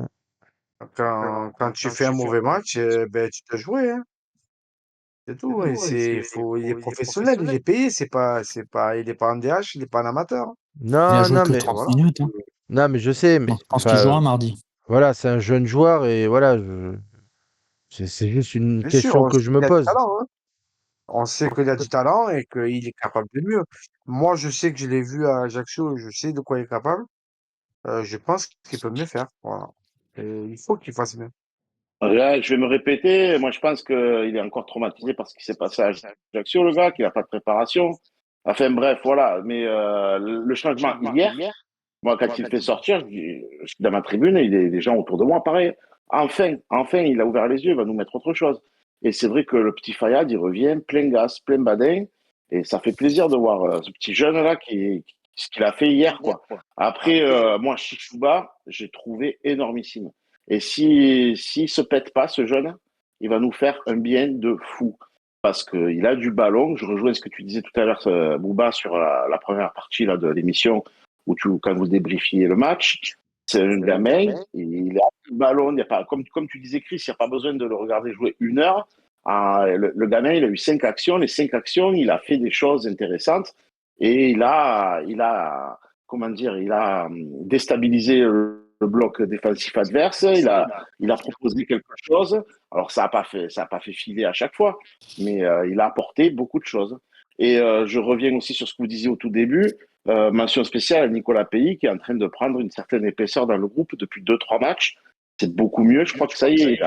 quand tu fais un mauvais match, ben tu dois jouer, hein. C'est tout. Et il est professionnel, il est payé, il est pas en DH, il est pas un amateur. Il a Non, joué non, que mais 30 Voilà. minutes, hein. non, mais je sais, mais Donc, je pense qu'il enfin, jouera mardi. voilà, c'est un jeune joueur et voilà, c'est juste une Bien sûr, question on que sait je me qu'il a du pose. talent, hein. On sait qu'il a du talent et qu'il est capable de mieux. Moi, je sais que je l'ai vu à Ajaccio, je sais de quoi il est capable. Je pense qu'il peut mieux faire. Voilà. Et il faut qu'il fasse mieux. Ouais, je vais me répéter. Moi, je pense qu'il est encore traumatisé par ce qui s'est passé à Ajaccio, le gars, qu'il n'a pas de préparation. Enfin, bref, voilà. Mais le changement hier, moi, quand il le fait sortir, je suis dans ma tribune et il y a des gens autour de moi, pareil. Enfin, il a ouvert les yeux, il va nous mettre autre chose. Et c'est vrai que le petit Fayad, il revient plein gaz, plein badin. Et ça fait plaisir de voir ce petit jeune-là ce qu'il a fait hier, quoi. Après, moi, Chichouba, j'ai trouvé énormissime. Et s'il se pète pas, ce jeune, il va nous faire un bien de fou. Parce qu'il a du ballon. Je rejoins ce que tu disais tout à l'heure, Bouba, sur la première partie là, de l'émission, quand vous débriefiez le match. C'est un gamin, il a du ballon. Il y a pas, comme tu disais, Chris, il n'y a pas besoin de le regarder jouer 1 heure. Le gamin, il a eu 5 actions. Les 5 actions, il a fait des choses intéressantes. et comment dire, il a déstabilisé le bloc défensif adverse. Il a proposé quelque chose. Alors ça a pas fait filer à chaque fois, mais il a apporté beaucoup de choses. Et je reviens aussi sur ce que vous disiez au tout début. Mention spéciale à Nicolas Pays qui est en train de prendre une certaine épaisseur dans le groupe depuis 2, 3 matchs. C'est beaucoup mieux. Je crois que ça y est,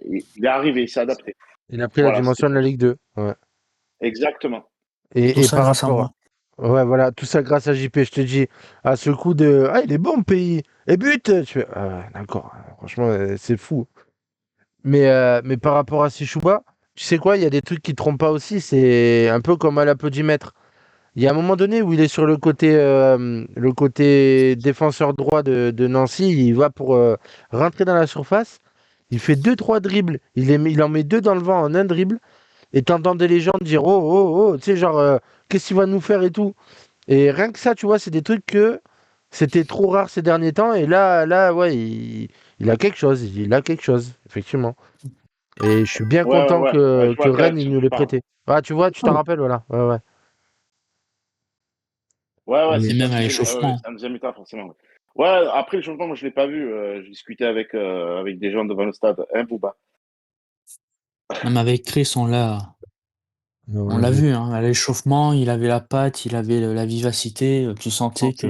il est arrivé, il s'est adapté. Il a pris la Voilà, c'était dimension de la Ligue 2. Ouais. exactement. Tout Et ça par grâce à rapport. moi. Ouais, voilà, tout ça grâce à JP, je te dis, à ce coup de. Ah, il est bon, pays. Et but! Tu fais. Ah, ouais, d'accord. Franchement, c'est fou. Mais par rapport à Sishuba, tu sais quoi, il y a des trucs qui trompent pas aussi. C'est un peu comme à l'applaudimètre. Il y a un moment donné où il est sur le côté défenseur droit de Nancy, il va pour rentrer dans la surface. Il fait deux, trois dribbles. Il en met deux dans le vent en un dribble. Et t'entends les gens dire oh, oh, oh, tu sais, genre, qu'est-ce qu'il va nous faire et tout. Et rien que ça, tu vois, c'est des trucs que c'était trop rare ces derniers temps. Et là, ouais, il a quelque chose. Il a quelque chose, effectivement. Et je suis bien content Ouais, je que vois Rennes, de il qui nous tu l'ait parles. prêté. Ah, tu vois, tu t'en rappelles, voilà. Ouais, ouais. Ouais, Et c'est ça, même à c'est l'échauffement. un deuxième mi-temps, forcément. Ouais, ouais, après le changement, moi, je l'ai pas vu. Je discutais avec des gens devant le stade. Hein, Bouba? Même avec Chris, Ouais, on on l'a l'a vu. vu, hein, à l'échauffement, il avait la patte, il avait la vivacité. Tu sentais que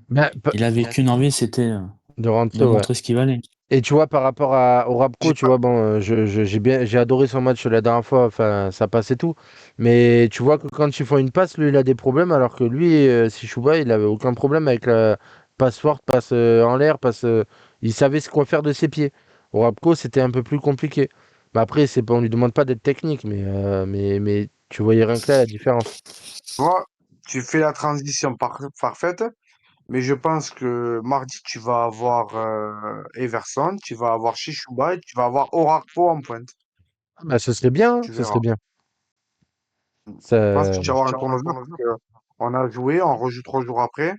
Mais, il avait qu'une envie, c'était de de rentrer, ouais. montrer ce qu'il valait. Et tu vois, par rapport au Rapco, J'ai tu pas. vois, bon, j'ai adoré son match la dernière fois, enfin, ça passe et tout. Mais tu vois que quand ils font une passe, lui, il a des problèmes, alors que lui, Sishuba, il avait aucun problème avec la passe forte, passe en l'air, il savait ce quoi faire de ses pieds. Au Rapco, c'était un peu plus compliqué. Mais après, on lui demande pas d'être technique, mais tu voyais rien que là la différence. Tu vois, tu fais la transition parfaite, mais je pense que mardi, tu vas avoir Everson, tu vas avoir Shishuba et tu vas avoir Orakpo en pointe. Ah, bah, ce serait bien, hein, Tu ce serait verras. bien. Je pense que Ça... tu vas avoir un turnover parce que on a joué, on rejoue 3 jours après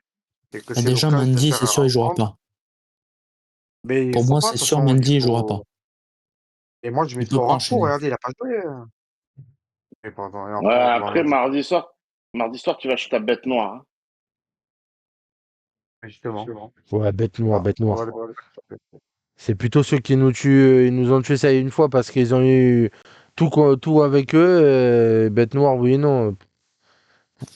et que Et c'est déjà, l'occasion de Mendy, faire c'est un sûr, il jouera rencontre. pas. Mais il Pour faut moi, pas, de c'est toute sûr, façon, il Mendy, il jouera pas. faut. Et moi, je Il mettrai peut pas Orakpo, enchaîner. regardez, il a pas joué. Et pardon, et Ouais, encore devant après, le. mardi soir, tu vas chez ta bête noire. Hein. Justement. Ouais, bête noire, Voilà. bête On noire. va le- C'est plutôt ceux qui nous tuent, ils nous ont tué ça une fois parce qu'ils ont eu tout avec eux. Bête noire, oui et non.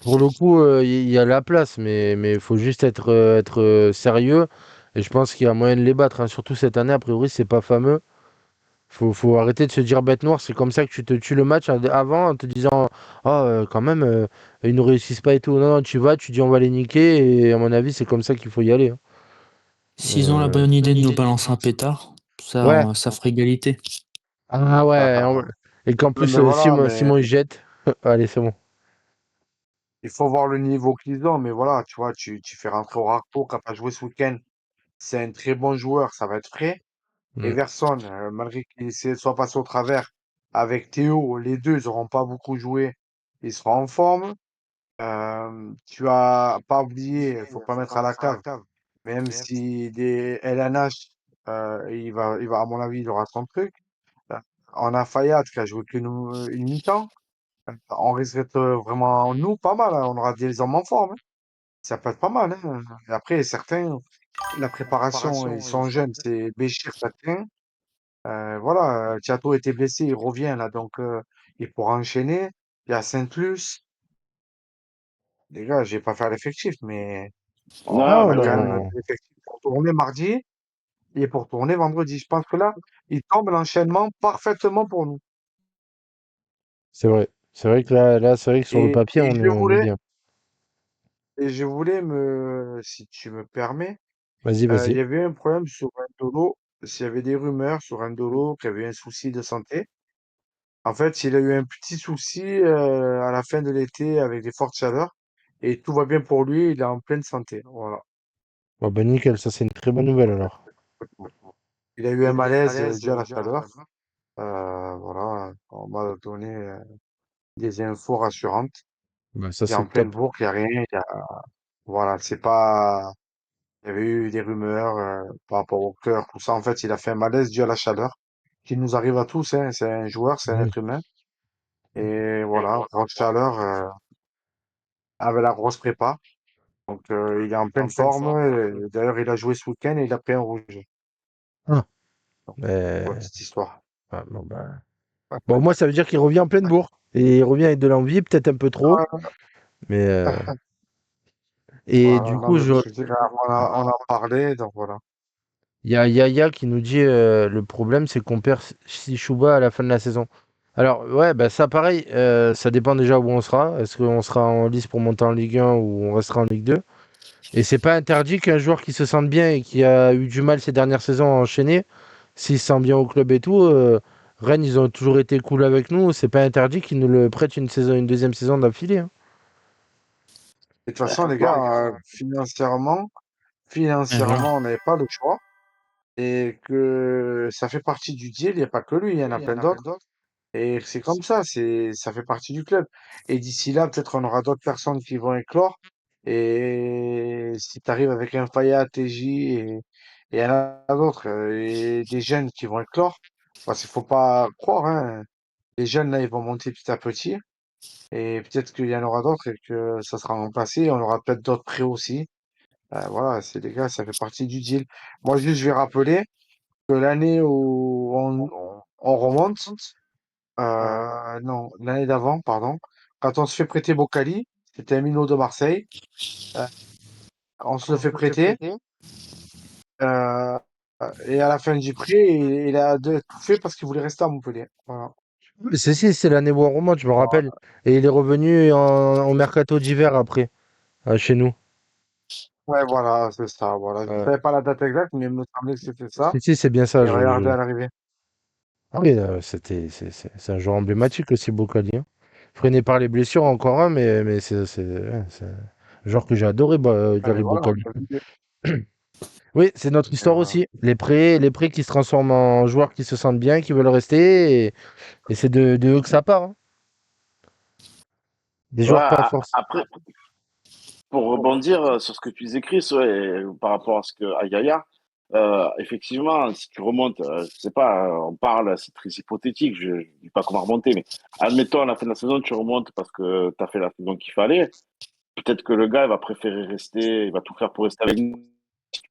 Pour le coup, il y a la place, mais il faut juste être sérieux. Et je pense qu'il y a moyen de les battre, hein. Surtout cette année, a priori, c'est pas fameux. Faut arrêter de se dire bête noire, c'est comme ça que tu te tues le match avant en te disant oh, quand même, ils ne réussissent pas et tout. Non, non, tu vas, tu dis on va les niquer, et à mon avis, c'est comme ça qu'il faut y aller, hein. S'ils ont la Euh, bonne idée de nous balancer un pétard, Ouais, ça ferait égalité. ah ouais, et qu'en Ouais, plus mais voilà, Simon il jette. Allez, c'est bon. il faut voir le niveau qu'ils ont. Mais voilà, tu vois, tu fais rentrer Orakpo qui n'a pas joué ce week-end. C'est un très bon joueur, ça va être frais. Mm. Everson, malgré qu'il soit passé au travers, avec Théo, les deux, ils n'auront pas beaucoup joué. Ils seront en forme. Tu as pas oublié, il faut pas mettre à la cave, même si des LNH, à mon avis, il aura son truc. Euh, On a Fayad qui a joué qu'une mi-temps. On risque d'être vraiment, nous, pas mal, hein. On aura des hommes en forme, hein. Ça peut être pas mal, hein. Et après, certains, la préparation, ils sont jeunes. C'est Béchir, ça tient. Voilà, Thiato était blessé, il revient là, donc il pourra enchaîner. Il y a Saint-Luc. Les gars, je vais pas faire l'effectif, mais Non, on mais a Non, ouais, quand ouais. même non, l'effectif pour tourner mardi et pour tourner vendredi. Je pense que là, il tombe l'enchaînement parfaitement pour nous. c'est vrai. C'est vrai que là, c'est vrai que sur le papier, Et on est bien. je voulais si tu me permets, Vas-y, il vas-y. y avait un problème sur Ndolo. S'il y avait des rumeurs sur Ndolo qui avait un souci de santé. En fait, il a eu un petit souci à la fin de l'été avec des fortes chaleurs et tout va bien pour lui. Il est en pleine santé. Voilà. Bon, bah nickel, ça c'est une très bonne nouvelle alors. Il a eu un malaise dû à la chaleur. Voilà, on m'a donné des infos rassurantes. Bah ça Il est c'est en pleine top. bourre, il n'y a rien. Voilà, c'est pas. Il y avait eu des rumeurs par rapport au cœur, tout ça. En fait, il a fait un malaise dû à la chaleur, qui nous arrive à tous, hein. C'est un joueur, c'est un Oui. être humain. Et voilà, grosse chaleur. avec la grosse prépa. Donc, il est en pleine forme. D'ailleurs, il a joué ce week-end et il a pris un rouge. Ah, Donc, pour la mais- petite histoire. ah, bon, bah. Bon, moi, ça veut dire qu'il revient en pleine bourre. Et il revient avec de l'envie, peut-être un peu trop. Mais et du Voilà, non, coup, mais parce que tu sais, on a parlé, donc voilà. il y a Yaya qui nous dit le problème, c'est qu'on perd Sishuba à la fin de la saison. Alors, ouais, bah ça, pareil, ça dépend déjà où on sera. Est-ce qu'on sera en lice pour monter en Ligue 1 ou on restera en Ligue 2? Et c'est pas interdit qu'un joueur qui se sente bien et qui a eu du mal ces dernières saisons à enchaîner, s'il se sent bien au club et tout, Rennes, ils ont toujours été cool avec nous. C'est pas interdit qu'ils nous le prêtent une saison, une deuxième saison d'affilée, hein. Et de toute façon, les gars, financièrement, Et voilà. on n'avait pas le choix. Et que ça fait partie du deal, il n'y a pas que lui, il y en a plein d'autres. Et c'est comme ça, ça fait partie du club. Et d'ici là, peut-être on aura d'autres personnes qui vont éclore. Et si tu arrives avec un Fayat, TJ et il y en a d'autres, et des jeunes qui vont éclore, parce qu'il faut pas croire, hein. Les jeunes là, ils vont monter petit à petit. Et peut-être qu'il y en aura d'autres et que ça sera remplacé. On aura peut-être d'autres prêts aussi. Voilà, c'est les gars, ça fait partie du deal. Moi, juste, je vais rappeler que l'année où on remonte, non, l'année d'avant, pardon, quand on se fait prêter Boccali, c'était un minot de Marseille, euh, on se le fait prêter, euh, et à la fin du prix, il a tout fait parce qu'il voulait rester à Montpellier. Voilà. C'est l'année où on remonte, je me rappelle. Et il est revenu en mercato d'hiver après, chez nous. Ouais, voilà, c'est ça, voilà. Je ne Euh, savais pas la date exacte, mais il me semblait que c'était ça. c'est bien ça. Et regardez à l'arrivée. Ah oui, c'est un joueur emblématique aussi, Boccali, hein. Freiné par les blessures, encore un, mais c'est un joueur que j'ai adoré, Et Gary voilà, Boccali. Oui, c'est notre et histoire voilà. aussi. Les prêts qui se transforment en joueurs qui se sentent bien, qui veulent rester, et c'est de eux que ça part, hein. Des Ouais, joueurs pas force. après, pour rebondir sur ce que tu disais, Chris, ouais, et par rapport à ce que à Yaya, effectivement, si tu remontes, je sais pas, on parle, c'est très hypothétique, je ne dis pas comment remonter, mais admettons à la fin de la saison, tu remontes parce que tu as fait la saison qu'il fallait. Peut-être que le gars, il va préférer rester, il va tout faire pour rester avec nous,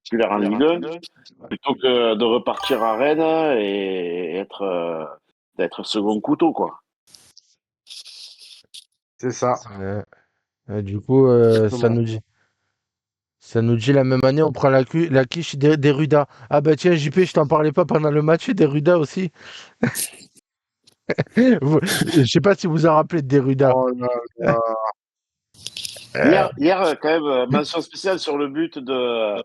titulaire en Ligue 1, plutôt que de repartir à Rennes et d'être second couteau, quoi. C'est ça. Du coup, Exactement. ça nous dit la même année, on prend la quiche des Ruda. Ah bah tiens, JP, je t'en parlais pas pendant le match des Ruda aussi. Je sais pas si vous en rappelez de Deruda. Oh là là. Hier, quand même, mention spéciale sur le but de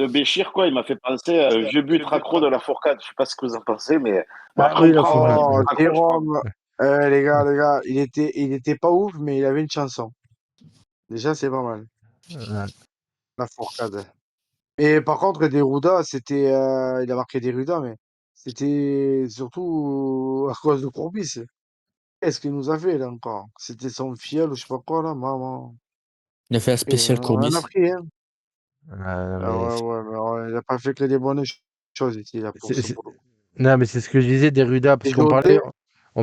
Béchir, quoi. Il m'a fait penser à un vieux but raccro de la Fourcade. Je sais pas ce que vous en pensez, mais bon, Ah après, oui, on la prend un fourcade. Oh, but raccro, je crois. Jérôme. Les gars, il était pas ouf, mais il avait une chanson. Déjà, c'est pas mal. Ouais. La fourcade. Et par contre, Deruda, c'était, il a marqué Deruda, mais c'était surtout à cause de Courbis. Qu'est-ce qu'il nous a fait, là, encore? C'était son fiel ou je sais pas quoi, là, maman. Il a fait la Et spéciale on en a Courbis. pris, hein. Non, Ah mais ouais, ouais, mais il a pas fait que des bonnes choses ici, là, pour c'est ce c'est- boulot. non, mais c'est ce que je disais Deruda, parce Et qu'on Dodé,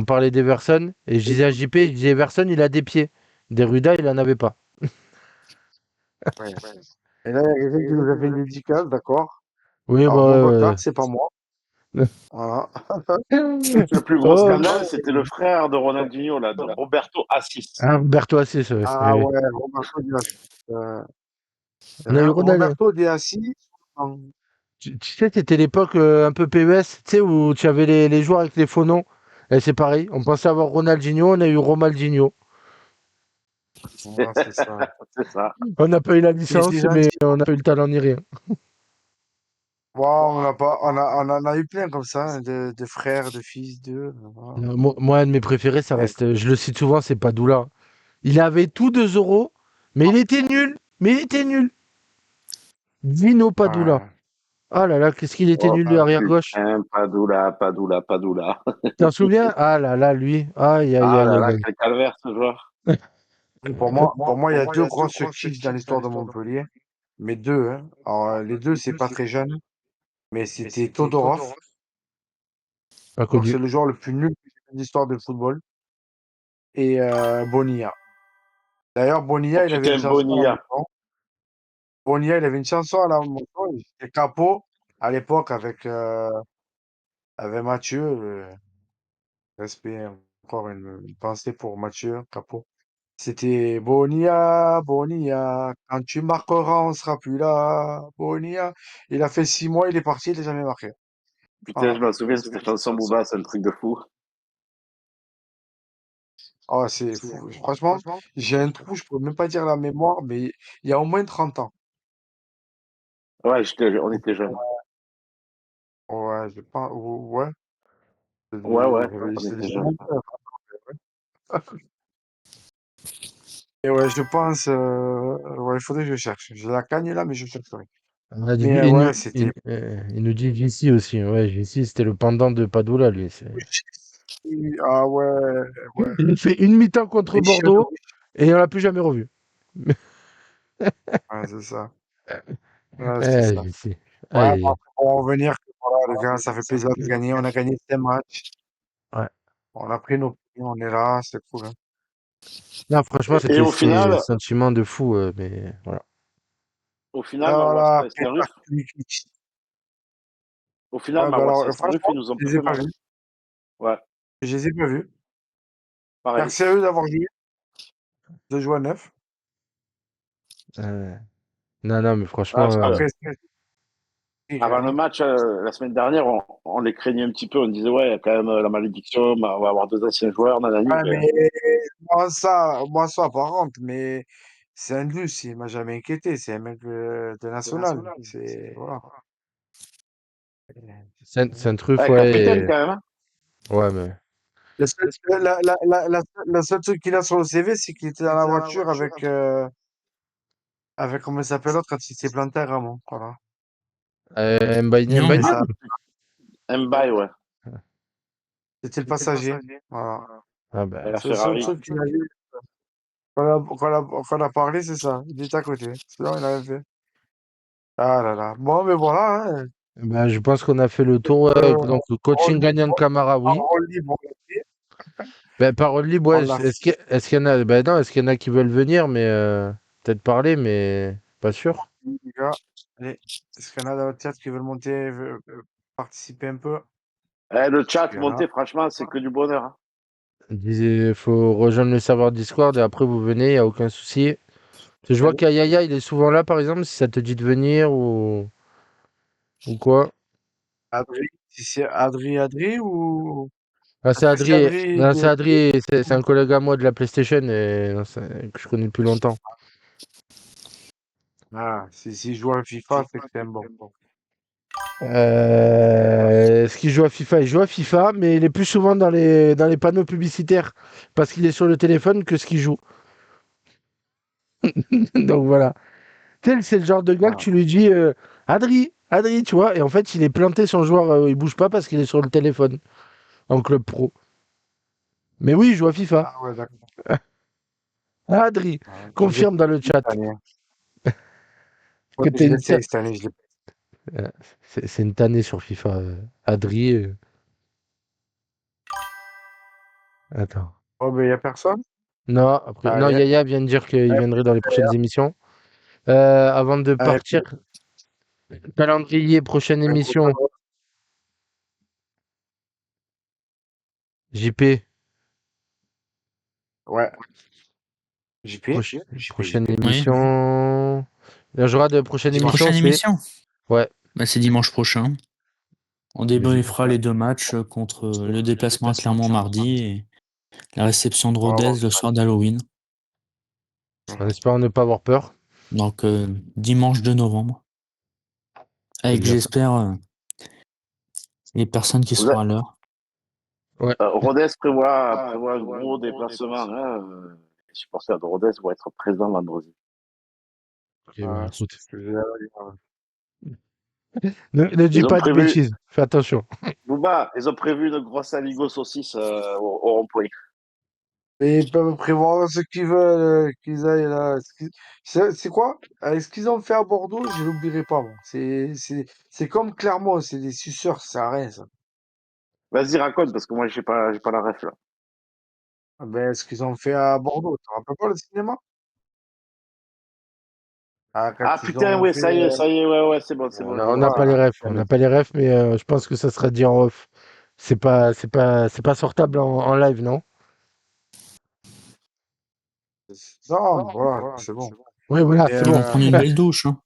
parlait d'Everson, et je disais à JP, je disais Everson, il a des pieds. Deruda, il en avait pas. ouais. Et là, il y a quelqu'un qui nous a fait une dédicace, d'accord. Oui, Alors, bah, Boubacar, c'est pas moi. Voilà. Le plus gros oh, scandale, c'était le frère de Ronaldinho, là, de Roberto Assis. Roberto Assis, ouais, Ah ouais, Roberto Di Assi. on a eu Ronald. Roberto Di Assi. en- Tu sais, c'était l'époque un peu PES, tu sais, où tu avais les joueurs avec les faux noms. Et c'est pareil, on pensait avoir Ronaldinho, on a eu Romaldinho. Voilà, c'est ça. C'est ça. On n'a pas eu la Mais c'est licence, mais gentil. on n'a pas eu le talent ni rien. Wow, on a pas, on en a eu plein comme ça, hein, de frères, de fils, voilà. Moi, un de mes préférés, ça Ouais. reste, je le cite souvent, c'est Padoula. Il avait tout 2 euros, mais il était nul. Mais il était nul. Dino Padoula. Ouais. Ah là là, qu'est-ce qu'il était Oh, nul, le arrière gauche. putain, Padoula, Padoula, Padoula. T'en souviens? Ah là là, lui. Aïe, aïe, Ah aïe, là aïe, là, aïe. quel calvaire, ce joueur. Pour moi, il y a deux grosses kicks dans l'histoire de Montpellier. Mais deux, hein. Alors, les deux, c'est pas très jeune, mais c'était Todorov. Pas Donc, connu. c'est le joueur le plus nul de l'histoire du football. Et Bonilla. D'ailleurs, Oh Bonilla, il avait une putain, chanson à la Bonilla. maison. Bonilla, il avait une chanson à la maison. Il était Capo à l'époque avec Mathieu. Respect, encore une pensée pour Mathieu Capo. C'était Bonilla, Bonilla, quand tu marqueras, on sera plus là. Bonilla. Il a fait 6 mois, il est parti, il n'a jamais marqué. Putain, je Voilà. me souviens de cette chanson Booba, c'est un truc de fou. Oh, c'est fou. Franchement, j'ai un trou, je peux même pas dire la mémoire, mais il y a au moins 30 ans. Ouais, on était jeunes. Ouais, je pense, ouais. Ouais, ouais, on C'est était déjà jeunes. monté. Et ouais, je pense, ouais, il faudrait que je cherche. J'ai la cagne là, mais je chercherai. On a dit- Mais il, nous, ouais, c'était. il nous dit JC aussi. Ouais, JC, c'était le pendant de Padoula, lui. Ah ouais, ouais. Il fait une mi-temps contre Riche de Bordeaux riche. et on l'a plus jamais revu. Ouais, c'est ça. Ouais, c'est Eh, ça. JC. Ouais, Aïe, aïe, bon, aïe. après, pour en revenir, voilà, les gars, ça fait plaisir de gagner. On a gagné 5 matchs. Ouais. On a pris nos points, on est là, c'est cool. Hein. Non, franchement, Et c'était un sentiment de fou, mais voilà. au final, Alors là, Maguasta et après, Saint-Ruf, au final, ouais, bah alors, Maguasta et Saint-Ruf, franchement, ils nous ont je pas les ai fait pas mal. vus. Ouais, Je les ai pas vus. pareil. Merci à eux d'avoir joué, de jouer à 9. Euh, non, non, mais Ah, franchement, parce que Après, c'est avant le rien. match, la semaine dernière, on les craignait un petit peu. On disait, ouais, il y a quand même la malédiction, on va avoir deux anciens joueurs, nanani. Ouais, Mais, mais moi, ça, par contre, mais c'est un Luce, il m'a jamais inquiété. C'est un mec de national. C'est, voilà. Saint-Truff, ouais, capitaine quand même. Hein. ouais, mais. Le seul, la seule truc qu'il a sur le CV, c'est qu'il était dans la voiture avec comment il s'appelle l'autre quand il s'est planté à Ramon. Voilà. Mbaye Mais Nyang. ça, Niang. Mbaye, ouais. c'était le passager. Voilà. Ah Et bah, la C'est le seul Ferrari. truc qu'il a eu. Quand on a parlé, c'est ça. Il était à côté. Sinon, il avait fait. Ah là là. Bon, mais voilà. Hein. bah, je pense qu'on a fait le tour. Ouais. Euh, Donc, coaching gagnant de Camara, en oui. rôle libre, on l'a fait. Ben, parole libre, On ouais. l'a Est-ce qu'il y en a. Ben non, est-ce qu'il y en a qui veulent venir, mais peut-être parler, mais pas sûr. fait, les gars. Allez. Est-ce qu'il y en a dans le chat qui veulent monter, participer un peu? Le chat Il y en a. monté, franchement, c'est que du bonheur. Hein. Il faut rejoindre le serveur Discord et après vous venez, il n'y a aucun souci. Parce que je vois qu'Ayaya, il est souvent là, par exemple, si ça te dit de venir ou quoi. Adri, si c'est Adri ou. Ah, Est-ce c'est que c'est Adri. Adri Non, c'est Adri, c'est un collègue à moi de la PlayStation et non, que je connais depuis longtemps. Ah, si je joue à FIFA, c'est que c'est un bon. Est-ce qu'il joue à FIFA? Il joue à FIFA, mais il est plus souvent dans les panneaux publicitaires parce qu'il est sur le téléphone que ce qu'il joue. Donc voilà. Tu sais, c'est le genre de gars que Ah, tu lui dis Adri, Adri, tu vois, et en fait, il est planté son joueur, il bouge pas parce qu'il est sur le téléphone en club pro. Mais oui, il joue à FIFA. ah ouais, d'accord. Ah, Adri, Ah, je l'ai confirme dans le cette chat année. que Ouais, t'es je une. l'essaye cette année, je l'ai. Euh, c'est une tannée sur FIFA. Adri. Attends. Oh, ben, il n'y a personne? Non, après. Non, Allez, Yaya vient de dire qu'il allez, viendrait dans les prochaines émissions. Avant de allez, partir, calendrier, prochaine un gros émission. ballon. JP. Ouais, JP, Prochaine JP. Oui. émission. Le jour de prochaine émission, Prochaine c'est. émission. Ouais. Bah, c'est dimanche prochain. On débriefera les deux matchs contre le déplacement à Clermont mardi et la réception de On va voir. Rodez le soir d'Halloween. En espérant ne pas avoir peur. Donc dimanche 2 novembre. C'est Avec bien ça. j'espère les personnes qui Vous seront êtes- à l'heure. Ouais. Rodez prévoit un gros déplacement. Hein. Les supporters de Rodez vont être présents vendredi. Ok, bah, Ouais, écoute. c'est ce que j'ai à dire. Ne dis Ils ont pas de prévu, bêtises. Fais attention. Bouba, ils ont prévu une grosse aligo saucisse au rond-point. Et ils peuvent prévoir ce qu'ils veulent, qu'ils aillent là. C'est quoi? Ce qu'ils ont fait à Bordeaux, je l'oublierai pas, moi. C'est comme Clermont, c'est des suceurs, ça sert à rien, ça. Vas-y, raconte, parce que moi, j'ai pas la ref là. Ah ben, ce qu'ils ont fait à Bordeaux, tu te rappelles pas le cinéma? Quand Ah ils putain, ont ouais, fait. ça y est, ouais, c'est bon, On je on vois. n'a pas les Voilà. refs, on n'a pas les refs, mais je pense que ça sera dit en off. C'est pas sortable en live, non? Non, mais voilà, c'est bon. Oui, voilà, Et, c'est Ils vont bon. prendre une belle douche. Hein.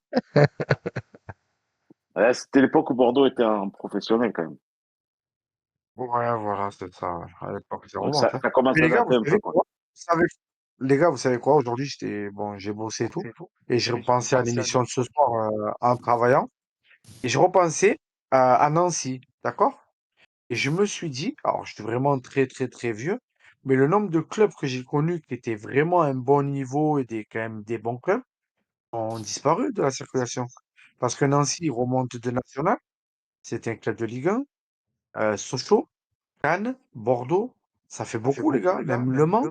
Ouais, c'était l'époque où Bordeaux était un professionnel quand même. ouais, voilà, c'est ça. À l'époque, ça Donc remonte, hein. ça commence Mais à les gars, vous dater un peu, savez quoi. quoi? Les gars, vous savez quoi? Aujourd'hui, j'ai bossé et tout. Et je repensais à l'émission de ce soir en travaillant. Et je repensais à Nancy, d'accord? Et je me suis dit, alors je suis vraiment très très très vieux, mais le nombre de clubs que j'ai connus qui étaient vraiment à un bon niveau et quand même des bons clubs ont disparu de la circulation. Parce que Nancy remonte de national, c'était un club de Ligue 1, Sochaux, Cannes, Bordeaux, ça fait beaucoup les gars, même Le Mans,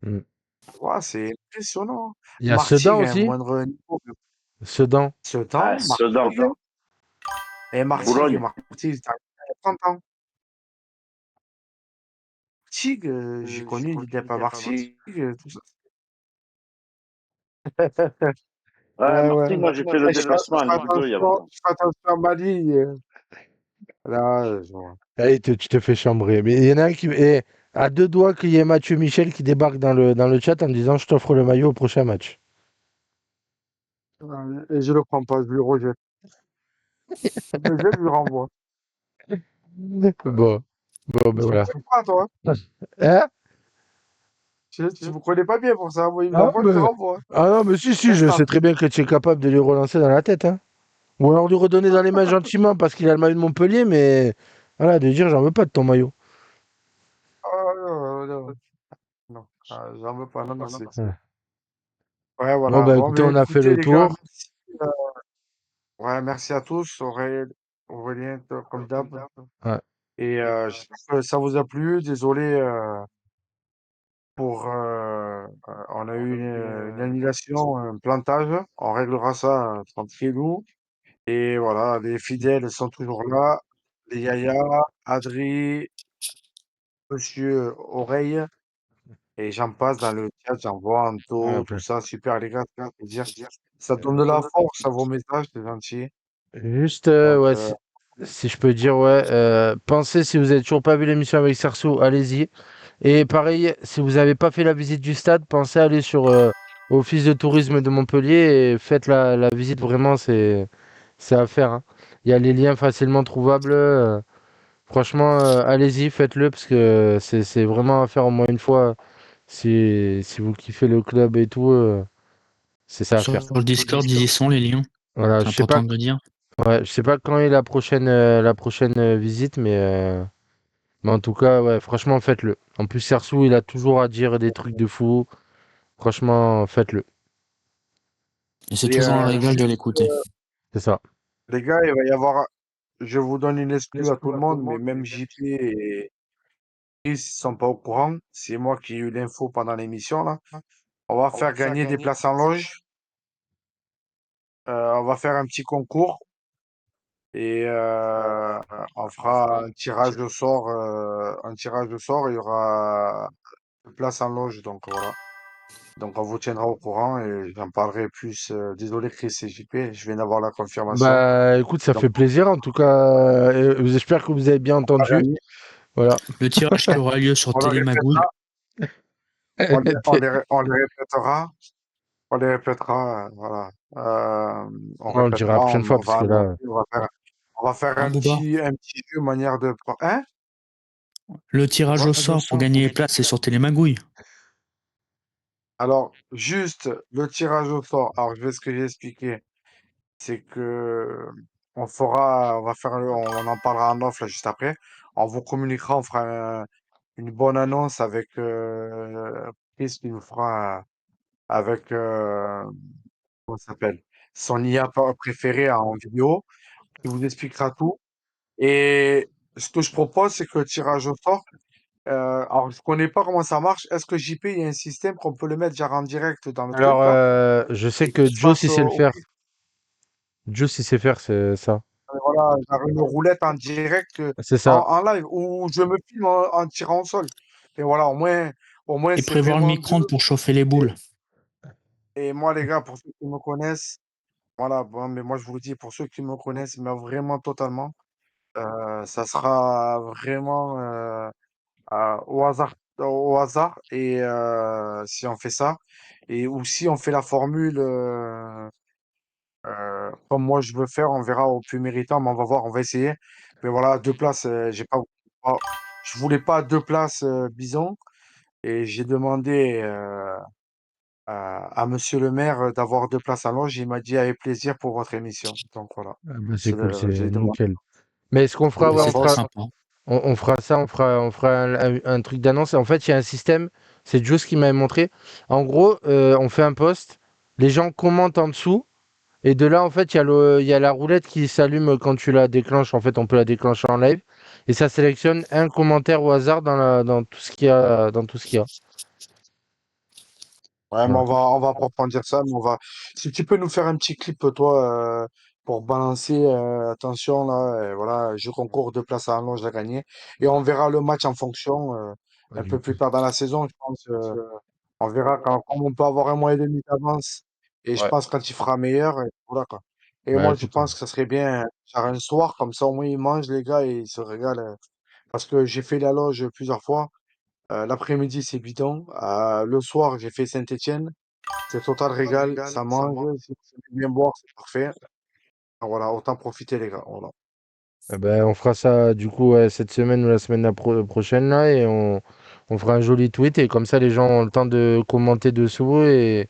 Mm. ouah, c'est impressionnant. Il y a Sedan Martigues à un aussi. moindre niveau, Sedan. Ah, Sedan, Sedan, Martigues, et Boulogne. Martigues, ça a 30 ans. Martigues, j'ai connu l'IDEP à Martigues, tout ça. Ouais, Ouais, ouais. Martigues, moi j'ai fait le Eh, déplacement en Ligue 2 il y a longtemps. je fais attention à Mali. Là, Allez, tu te fais chambrer. Mais il y en a un qui. À deux doigts qu'il y ait Mathieu Michel qui débarque dans le chat en me disant je t'offre le maillot au prochain match. et je le prends pas, je lui rejette. Mais je lui renvoie. Bon, bon, ben Tu me voilà. connais pas, toi. Hein? Tu me connais pas bien pour ça. Moi, il me Ah, l'envoie, je lui mais... renvoie. ah non, mais si, je Instant. sais très bien que tu es capable de lui relancer dans la tête. Hein. Ou alors lui redonner dans les mains gentiment parce qu'il a le maillot de Montpellier, mais voilà, de dire j'en veux pas de ton maillot. Ah, non, non, non. Ah, j'en veux pas, non, merci. Ouais. Ouais, Bon, voilà. bah Bon, écoutez, mais on a fait écoutez, le les gars, tour. merci. Ouais, merci à tous. Aurélien, toi, comme d'hab. Ouais. Et j'espère que ça vous a plu. Désolé on a eu une annulation, un plantage. On réglera ça tranquillou. Et voilà, les fidèles sont toujours là. Les Yaya, Adri, Monsieur Oreille, et j'en passe dans le chat, j'en vois Ouais, Anto, tout après. ça. Super, les gars, ça fait plaisir. Ça donne de la force à vos messages, c'est gentil. Juste, Donc, ouais, si je peux dire, ouais, pensez, si vous n'avez toujours pas vu l'émission avec Sarso, allez-y. Et pareil, si vous n'avez pas fait la visite du stade, pensez à aller sur Office de tourisme de Montpellier et faites la visite, vraiment, c'est à faire. Hein. Il y a les liens facilement trouvables. Franchement, allez-y, faites-le parce que c'est vraiment à faire au moins une fois. Si vous kiffez le club et tout, c'est ça à Sur faire. le Discord, ils y sont les liens. Voilà, C'est important de le dire. je sais pas quand est la prochaine visite, mais en tout cas, ouais, franchement, faites-le. En plus, Sersou, il a toujours à dire des trucs de fou. Franchement, faites-le. Et c'est et toujours un régal de juste, l'écouter. C'est ça. les gars, il va y avoir, je vous donne une exclue à tout le monde, mais même JP et Chris sont pas au courant. C'est moi qui ai eu l'info pendant l'émission, là. On va faire gagner des places en loge. On va faire un petit concours et on fera un tirage au sort. Un tirage au sort, il y aura des places en loge, donc voilà. Donc on vous tiendra au courant et j'en parlerai plus. Désolé Chris et JP, je viens d'avoir la confirmation. Bah, écoute, ça Donc fait plaisir. En tout cas, j'espère que vous avez bien on va entendu. gagner. Le tirage qui aura lieu sur On le Télémagouille. répétera, on les répétera, voilà. On On le dira la répétera, prochaine fois on parce va que annoncer, là. on va faire Hein, Booba? un petit jeu manière de. Hein? Le tirage Quoi? au sort pour gagner les places, c'est sur Télémagouille. Alors, juste le tirage au sort. Alors, je vais ce que j'ai expliqué, c'est que on va faire, on en parlera en off là juste après. On vous communiquera, on fera une bonne annonce avec Chris qui nous fera avec comment ça s'appelle? Son IA préféré en vidéo, qui vous expliquera tout. Et ce que je propose, c'est que le tirage au sort, alors je connais pas comment ça marche. Est-ce que JP, il y a un système qu'on peut le mettre genre en direct dans le Alors, truc là? je sais Et que qu'il se Joe, fasse s'il sait le au faire. pif, Joe, s'il sait faire, c'est ça. voilà, genre une roulette en direct C'est ça. en live où je me filme en tirant au sol. Et voilà, au moins Et c'est prévoir le vraiment deux. micro-ondes pour chauffer les Et, boules. et moi, les gars, pour ceux qui me connaissent, Voilà, bon, mais moi je vous le dis, pour ceux qui me connaissent, mais vraiment totalement, ça sera vraiment au hasard. Et si on fait ça, et ou si on fait la formule comme moi je veux faire, on verra au plus méritant, mais on va voir, on va essayer. Mais voilà, deux places, pas- je voulais pas deux places Bison, et j'ai demandé à Monsieur le maire d'avoir deux places à Londres. Il m'a dit avec plaisir pour votre émission. Donc voilà, Ah bah, c'est cool, c'est j'ai demandé. nickel. Mais ce qu'on fera, Ouais, ouais, c'est très sympa. on fera ça, on fera un truc d'annonce. En fait, il y a un système, c'est Juice qui m'avait montré. En gros, on fait un post, les gens commentent en dessous, et de là, en fait, il y a la roulette qui s'allume quand tu la déclenches. En fait, on peut la déclencher en live, et ça sélectionne un commentaire au hasard dans tout ce qu'il y a, dans tout ce qu'il y a. Ouais, mais Voilà. on va approfondir ça, mais on va. Si tu peux nous faire un petit clip, toi, pour balancer, attention là, voilà, je concours deux places à Londres à gagner. Et on verra le match en fonction, Ouais, un du peu coup. plus tard dans la saison, je pense. On verra quand on peut avoir un mois et demi d'avance. Et je Ouais. pense quand il fera meilleur, et voilà quoi. Et Ouais, moi, je écoute. pense que ça serait bien, faire un soir, comme ça au moins ils mangent les gars et ils se régalent. Parce que j'ai fait la loge plusieurs fois. L'après-midi, c'est bidon. Le soir, j'ai fait Saint-Étienne. C'est total régal, ça mange, si vous aimez bien boire, c'est parfait. Ah, voilà, autant profiter les gars. Voilà. Ben, on fera ça du coup ouais, cette semaine ou la semaine prochaine là, et on fera un joli tweet, et comme ça les gens ont le temps de commenter dessous, et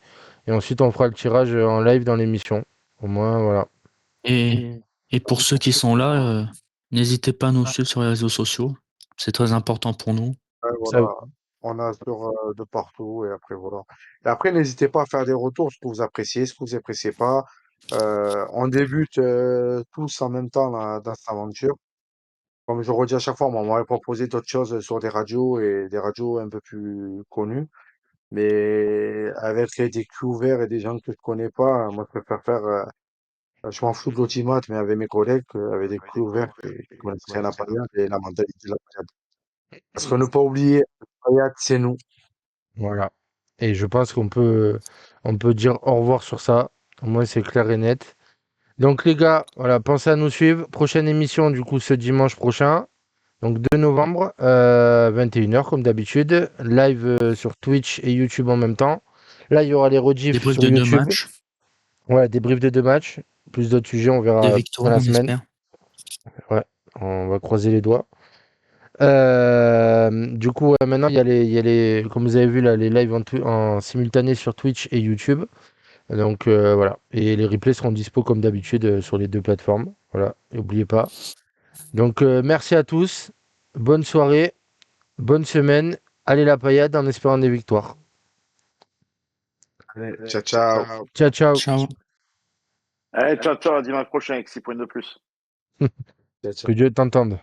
ensuite on fera le tirage en live dans l'émission. Au moins, voilà. Et, et pour ceux qui sont là, n'hésitez pas à nous suivre sur les réseaux sociaux. C'est très important pour nous. Ouais, Ça, voilà. On a sur de partout et après voilà. Et après, n'hésitez pas à faire des retours, ce que vous appréciez, ce que vous appréciez pas. On débute tous en même temps dans cette aventure. Comme je redis à chaque fois, moi, on m'avait proposé d'autres choses sur des radios et des radios un peu plus connues. Mais avec des culs ouverts et des gens que je connais pas, moi, je préfère faire. Je m'en fous de l'audimat, mais avec mes collègues, avec des culs ouverts qui connaissent rien à Payet et la mentalité de la Payet. Parce que ne pas oublier, Payet, c'est nous. voilà. Et je pense on peut dire au revoir sur ça. Au moins c'est clair et net. Donc les gars, voilà, pensez à nous suivre. Prochaine émission du coup ce dimanche prochain. Donc 2 novembre, 21 h comme d'habitude. Live sur Twitch et YouTube en même temps. Là, il y aura les Des rediffs briefs sur de deux YouTube. matchs, Ouais, débrief de 2 matchs. Plus d'autres sujets, on des verra dans victoires, la on semaine. espère. Ouais, on va croiser les doigts. Du coup, ouais, maintenant, il y a comme vous avez vu là, les lives en simultané sur Twitch et YouTube. Donc voilà. Et les replays seront dispo comme d'habitude sur les deux plateformes. Voilà, n'oubliez pas. Donc merci à tous. Bonne soirée. Bonne semaine. Allez la paillade en espérant des victoires. Allez, ciao, ciao. Ciao, ciao. Ciao. Allez, ciao, ciao, à dimanche prochain avec 6 points de plus. Ciao, ciao. Que Dieu t'entende.